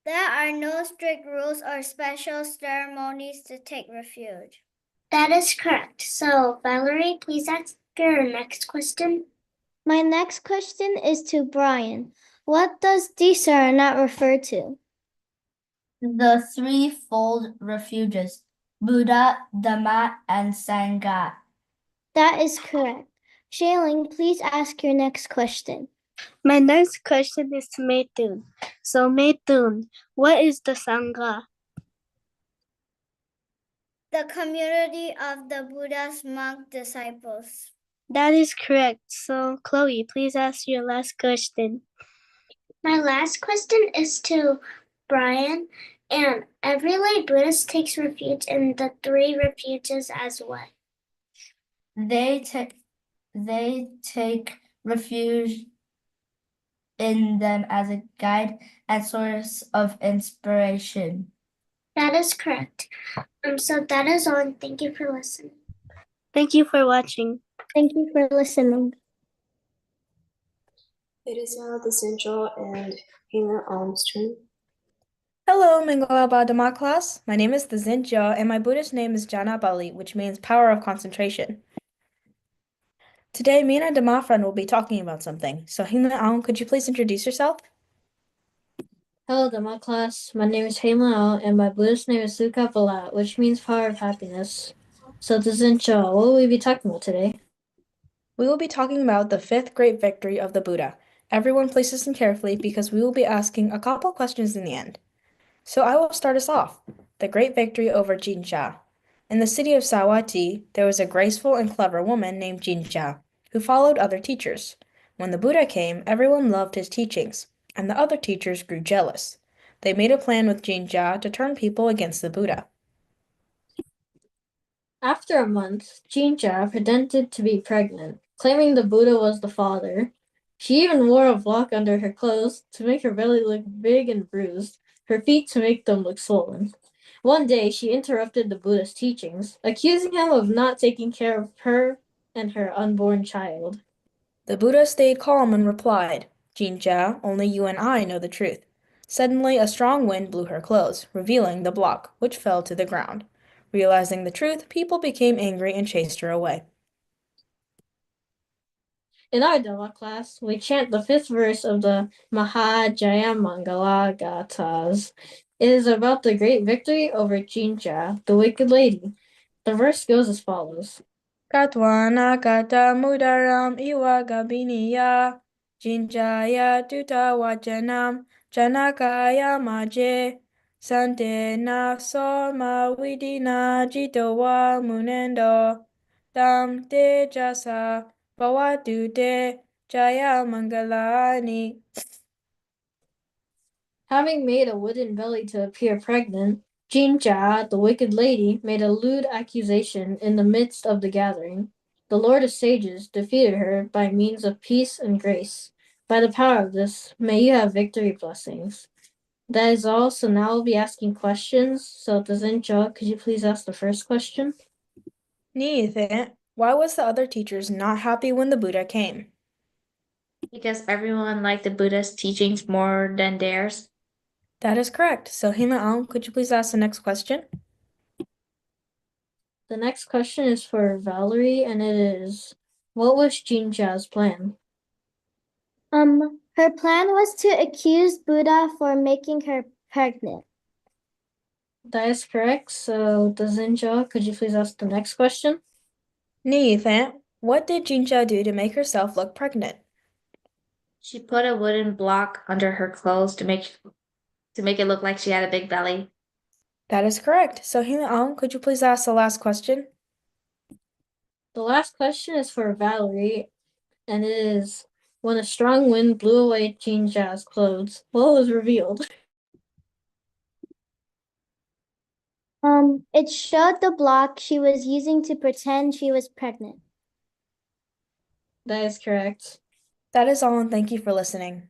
There are no strict rules or special ceremonies to take refuge. That is correct. So Valerie, please ask your next question. My next question is to Brian. What does Tisarana refer to? The threefold refuges, Buddha, Dhamma, and Sangha. That is correct. Shailing, please ask your next question. My next question is to Maidun. So Maidun, what is the Sangha? The community of the Buddha's monk disciples. That is correct. So Chloe, please ask your last question. My last question is to Brian. And every lay Buddhist takes refuge in the three refuges as what? They take refuge in them as a guide and source of inspiration. That is correct. So that is all, and thank you for listening. Thank you for watching. Thank you for listening. It is now the Central and Hina Alm's turn. Hello, Mingalaba Dhamma class. My name is the Zinja, and my Buddhist name is Jana Bali, which means power of concentration. Today, me and a Dhamma friend will be talking about something. So, Hina Aum, could you please introduce yourself? Hello, Dhamma class. My name is Haimao, and my Buddhist name is Sukha Palat, which means power of happiness. So, Zincha, what will we be talking about today? We will be talking about the fifth great victory of the Buddha. Everyone please listen carefully because we will be asking a couple questions in the end. So I will start us off. The great victory over Jincha. In the city of Sawati, there was a graceful and clever woman named Jincha, who followed other teachers. When the Buddha came, everyone loved his teachings, and the other teachers grew jealous. They made a plan with Jincha to turn people against the Buddha. After a month, Jinja pretended to be pregnant, claiming the Buddha was the father. She even wore a block under her clothes to make her belly look big and bruised, her feet to make them look swollen. One day, she interrupted the Buddha's teachings, accusing him of not taking care of her and her unborn child. The Buddha stayed calm and replied, Jinja, only you and I know the truth. Suddenly, a strong wind blew her clothes, revealing the block, which fell to the ground. Realizing the truth, people became angry and chased her away. In our Dhamma class, we chant the fifth verse of the Mahajayamangala Gathas. It is about the great victory over Jinja, the wicked lady. The verse goes as follows. Katwana kata mudaram iwa gabiniya, Jinjaya tuta wajanam, janakaya maje, sante na soma vidina jitowa munendo, dam te jasa pawatu te jaya mangalani. Having made a wooden belly to appear pregnant, Jinja, the wicked lady, made a lewd accusation in the midst of the gathering. The Lord of Sages defeated her by means of peace and grace. By the power of this, may you have victory blessings. That is all. So now we'll be asking questions. So Dazinja, could you please ask the first question? Niithin, why was the other teachers not happy when the Buddha came? Because everyone liked the Buddha's teachings more than theirs. That is correct. So Hina, could you please ask the next question? The next question is for Valerie, and it is, what was Jinja's plan? Her plan was to accuse Buddha for making her pregnant. That is correct. So Dazinja, could you please ask the next question? Niithin, what did Jinja do to make herself look pregnant? She put a wooden block under her clothes to make it look like she had a big belly. That is correct. So Hina, could you please ask the last question? The last question is for Valerie, and it is, when a strong wind blew away Jinja's clothes, what was revealed? It showed the block she was using to pretend she was pregnant. That is correct. That is all, and thank you for listening.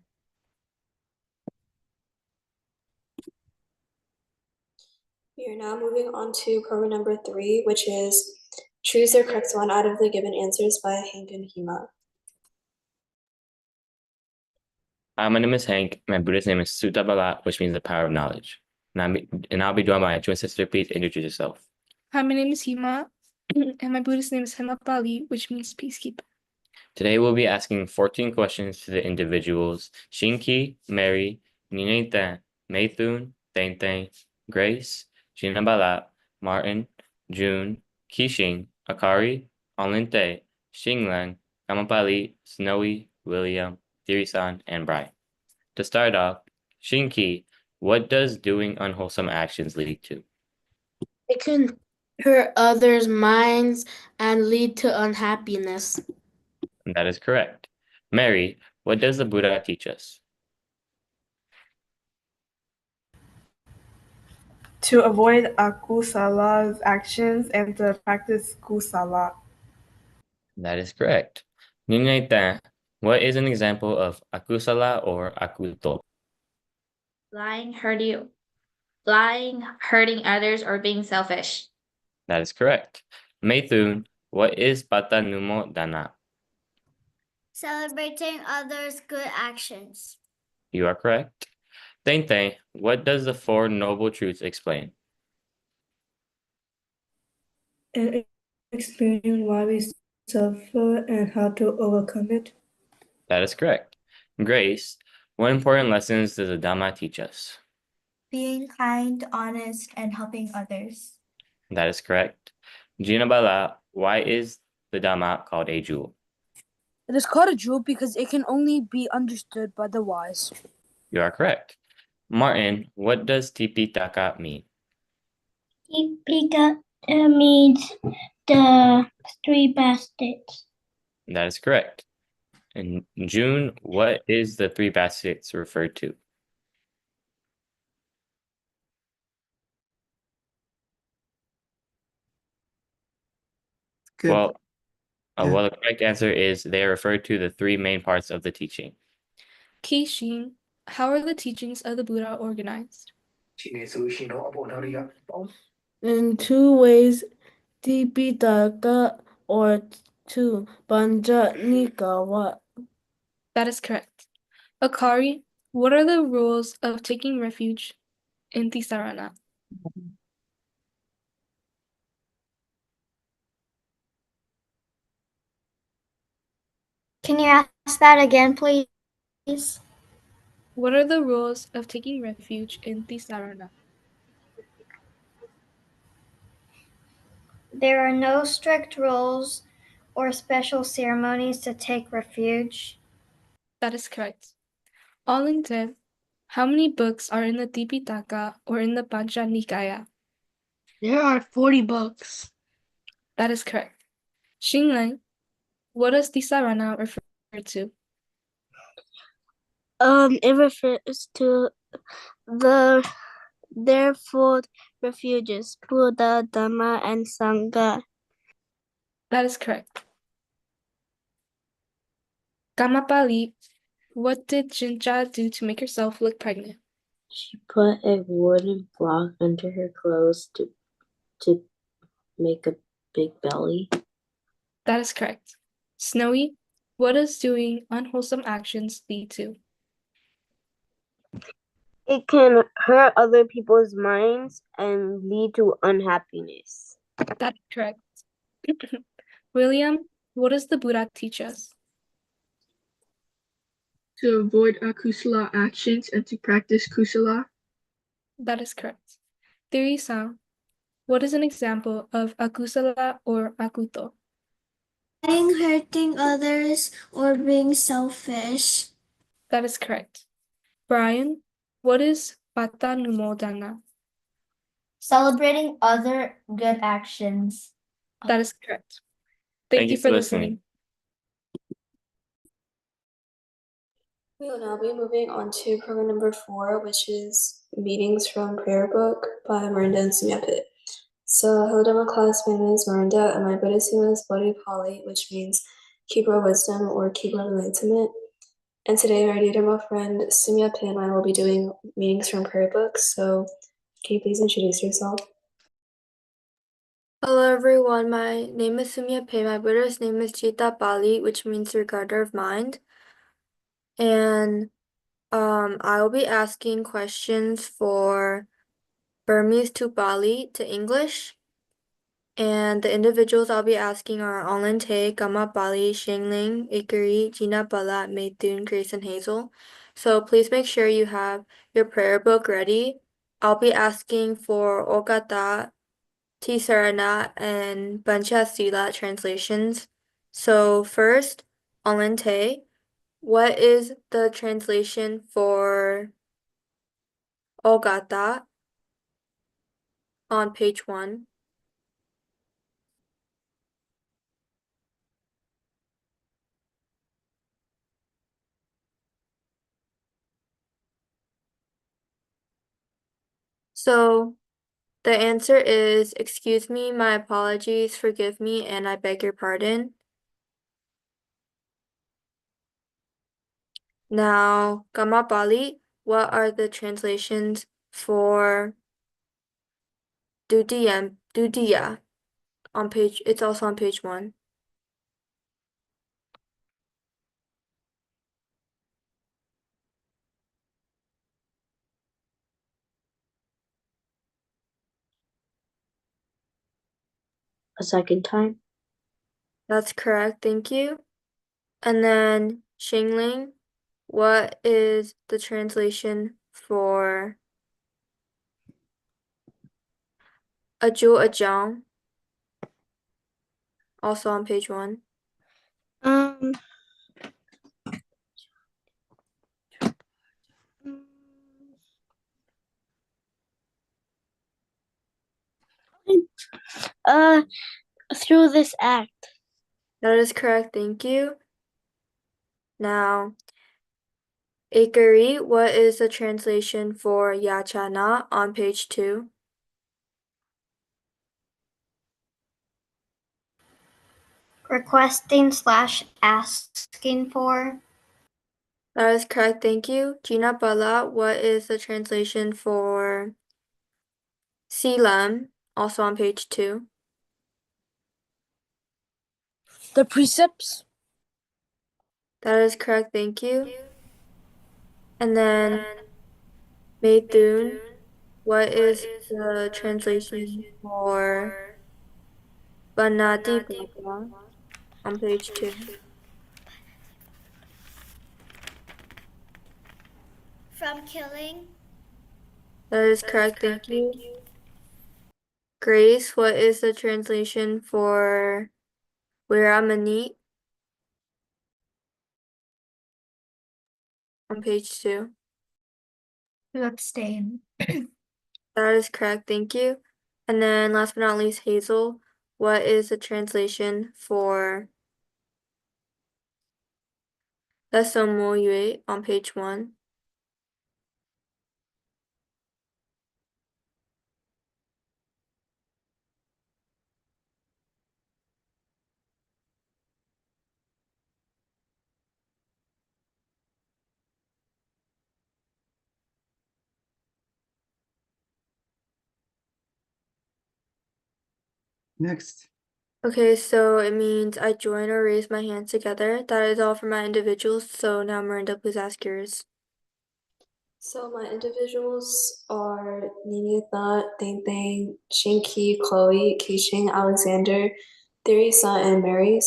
We are now moving on to program number 3, which is choose the correct one out of the given answers by Hank and Hima. Hi, my name is Hank. My Buddhist name is Sutta, which means the power of knowledge. And I'll be joined by my twin sister. Please introduce yourself. Hi, my name is Hima, and my Buddhist name is Hemapali, which means peacekeeper. Today we'll be asking 14 questions to the individuals Shinki, Mary, Nineta, Maythun, Thain, Grace, Gina Balat, Martin, June, Kishing, Akari, Alinte, Xinglang, Kamapali, Snowy, William, Thirisan, and Brian. To start off, Shinki, what does doing unwholesome actions lead to? It can hurt others' minds and lead to unhappiness. And that is correct. Mary, what does the Buddha teach us? To avoid akusala's actions and to practice kusala. That is correct. Nineta, what is an example of akusala or akuto? Lying, hurting others, or being selfish. That is correct. Maythun, what is patanumo dana? Celebrating others' good actions. You are correct. Thain, what does the Four Noble Truths explain? And explain why we suffer and how to overcome it. That is correct. Grace, what important lessons does the Dhamma teach us? Being kind, honest, and helping others. That is correct. Gina Bala, why is the Dhamma called a jewel? It is called a jewel because it can only be understood by the wise. You are correct. Martin, what does Tipitaka mean? Tipika means the three baskets. That is correct. And June, what is the three baskets referred to? Good. Well, the correct answer is they are referred to the three main parts of the teaching. Keishin, how are the teachings of the Buddha organized? In two ways, Tipitaka or two Panja Nikawa. That is correct. Akari, what are the rules of taking refuge in Tisarana? Can you ask that again, please? What are the rules of taking refuge in Tisarana? There are no strict rules or special ceremonies to take refuge. That is correct. All intent, how many books are in the Tipitaka or in the Pancha Nikaya? There are 40 books. That is correct. Xinglang, what does Tisarana refer to? It refers to their four refuges, Buddha, Dhamma, and Sangha. That is correct. Kamapali, what did Jinja do to make herself look pregnant? She put a wooden block under her clothes to make a big belly. That is correct. Snowy, what does doing unwholesome actions lead to? It can hurt other people's minds and lead to unhappiness. That is correct. William, what does the Buddha teach us? To avoid akusala actions and to practice kusala. That is correct. Teresa, what is an example of akusala or akuto? Lying, hurting others, or being selfish. That is correct. Brian, what is patanumodana? Celebrating other good actions. That is correct. Thank you for listening. We will now be moving on to program number 4, which is Meetings from Prayer Book by Miranda and Sumyapit. So, hello Dhamma class, my name is Miranda, and my Buddhist name is Bodhipali, which means keeper of wisdom or keeper of enlightenment. And today, my dear Dhamma friend Sumyapit and I will be doing Meetings from Prayer Book. So, can you please introduce yourself? Hello everyone, my name is Sumya Pei. My Buddhist name is Jita Bali, which means regarder of mind. And I will be asking questions for Burmese to Bali to English. And the individuals I'll be asking are Olente, Gama Bali, Shingling, Ikari, Gina Bala, Maythun, Grace, and Hazel. So please make sure you have your prayer book ready. I'll be asking for Ogata, Tisarana, and Bancha Sila translations. So first, Olente, what is the translation for Ogata on page 1? So the answer is, excuse me, my apologies, forgive me, and I beg your pardon. Now, Gama Bali, what are the translations for Dudiya on page, it's also on page 1. A second time. That's correct, thank you. And then Xingling, what is the translation for Aju Ajang? Also on page 1. Through this act. That is correct, thank you. Now, Ikari, what is the translation for Yachana on page 2? Requesting/asking for. That is correct, thank you. Gina Bala, what is the translation for Silam, also on page 2? The precepts. That is correct, thank you. And then Maythun, what is the translation for Banati Baba on page 2? From killing. That is correct, thank you. Grace, what is the translation for Wiramani on page 2? To abstain. That is correct, thank you. And then last but not least, Hazel, what is the translation for Lesomo Yue on page 1? Next. Okay, so it means I join or raise my hands together. That is all for my individuals. So now, Miranda, please ask yours. So my individuals are Ninita, Thing Thing, Shinky, Chloe, Keishin, Alexander, Theresa, and Mary.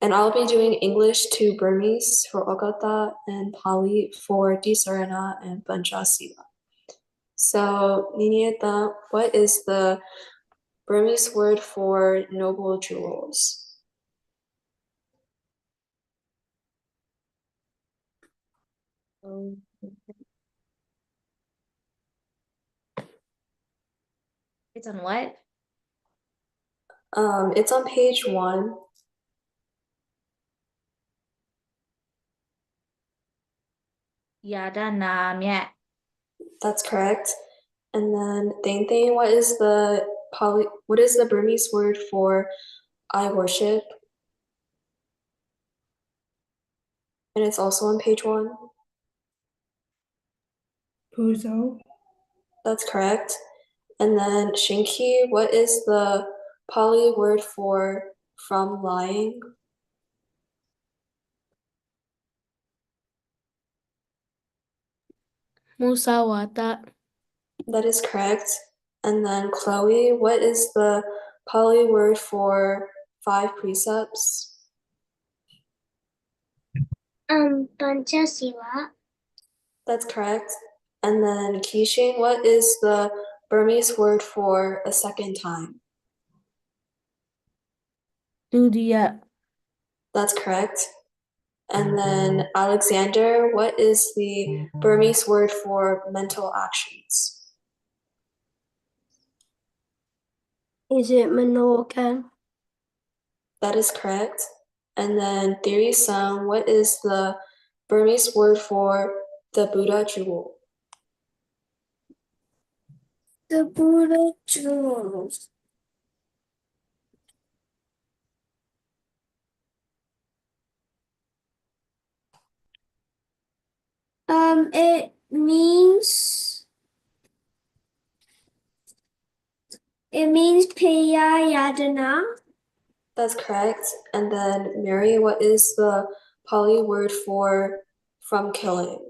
And I'll be doing English to Burmese for Ogata and Pali for Disarana and Banjasiwa. So Ninita, what is the Burmese word for noble jewels? It's on what? It's on page 1. Yada namya. That's correct. And then Thing Thing, what is the Burmese word for I worship? And it's also on page 1. Puzo. That's correct. And then Shinki, what is the Pali word for from lying? Musawata. That is correct. And then Chloe, what is the Pali word for 5 precepts? Panchasiva. That's correct. And then Kishin, what is the Burmese word for a second time? Dudiya. That's correct. And then Alexander, what is the Burmese word for mental actions? Is it Manokan? That is correct. And then Theory Sung, what is the Burmese word for the Buddha jewel? The Buddha jewels. It means Piya Yadana. That's correct. And then Mary, what is the Pali word for from killing?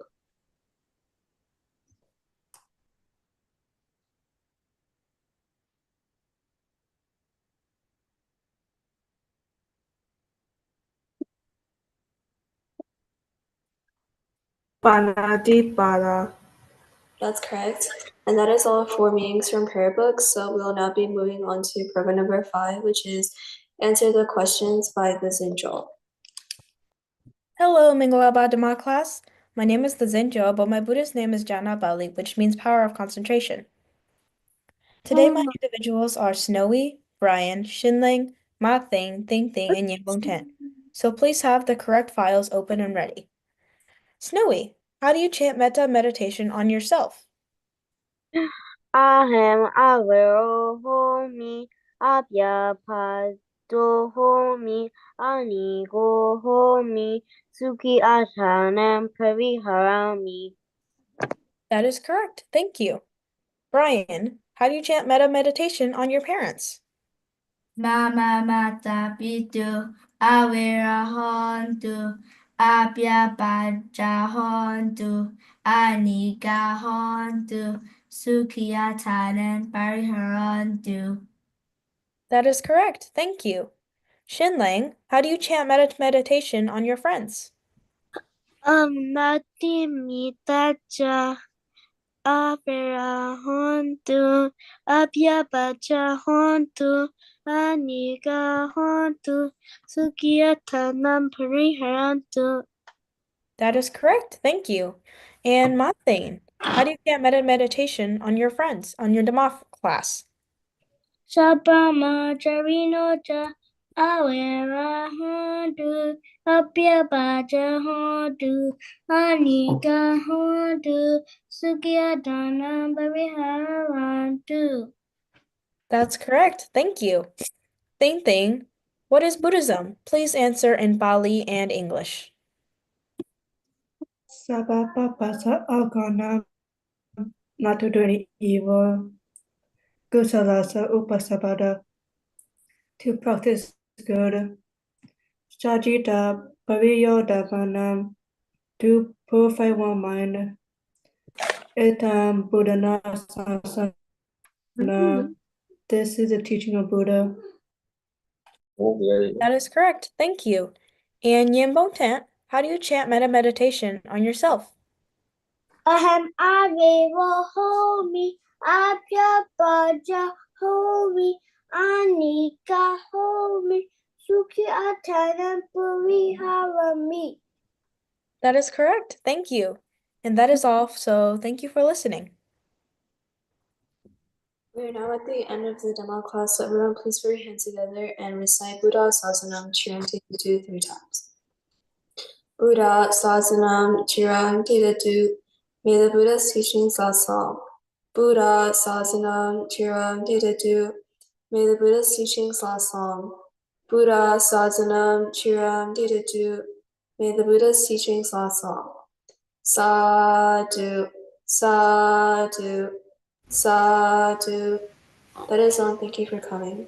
Panatipara. That's correct. And that is all 4 meanings from prayer books. So we'll now be moving on to program number 5, which is answer the questions by the Zinjal. Hello, Mingalaba Dhamma class. My name is the Zinjo, but my Buddhist name is Jana Bali, which means power of concentration. Today, my individuals are Snowy, Brian, Shinling, Ma Thing, Thing Thing, and Yambong Ten. So please have the correct files open and ready. Snowy, how do you chant metta meditation on yourself? Ahem avero homi apyapato homi anigo homi suki atanam pariharami. That is correct. Thank you. Brian, how do you chant metta meditation on your parents? Mama mata pitu awira hontu apya baja hontu anika hontu sukiatanen pariharantu. That is correct. Thank you. Shinlang, how do you chant meditation on your friends? Nati mitacha avera hontu apya bacha hontu anika hontu sukiyatanam pariharantu. That is correct. Thank you. And Mathane, how do you chant meditation on your friends, on your Dhamma class? Sabama Jarinoja Awera Hondu Apia Baja Hondu Anika Hondu Sugyadana Bariharantu. That's correct. Thank you. Thing, what is Buddhism? Please answer in Pali and English. Sabapapasa agana not to do any evil. Kusalasa upasabada to practice good. Sajita Paviyo Davanam to purify one mind. Etam Buddhana Sasana. This is the teaching of Buddha. That is correct. Thank you. And Yambon Tant, how do you chant metta meditation on yourself? Ahem Avevo Homi Apya Paja Homi Anika Homi Suki Atanam Puriharami. That is correct. Thank you. And that is all, so thank you for listening. We are now at the end of the Dhamma class, so everyone please put your hands together and recite Buddha Sasanam Chiram Tidatu 3 times. Buddha Sasanam Chiram Tidatu. May the Buddha's teachings last long. Buddha Sasanam Chiram Tidatu. May the Buddha's teachings last long. Buddha Sasanam Chiram Tidatu. May the Buddha's teachings last long. Sadhu, sadhu, sadhu. That is all. Thank you for coming.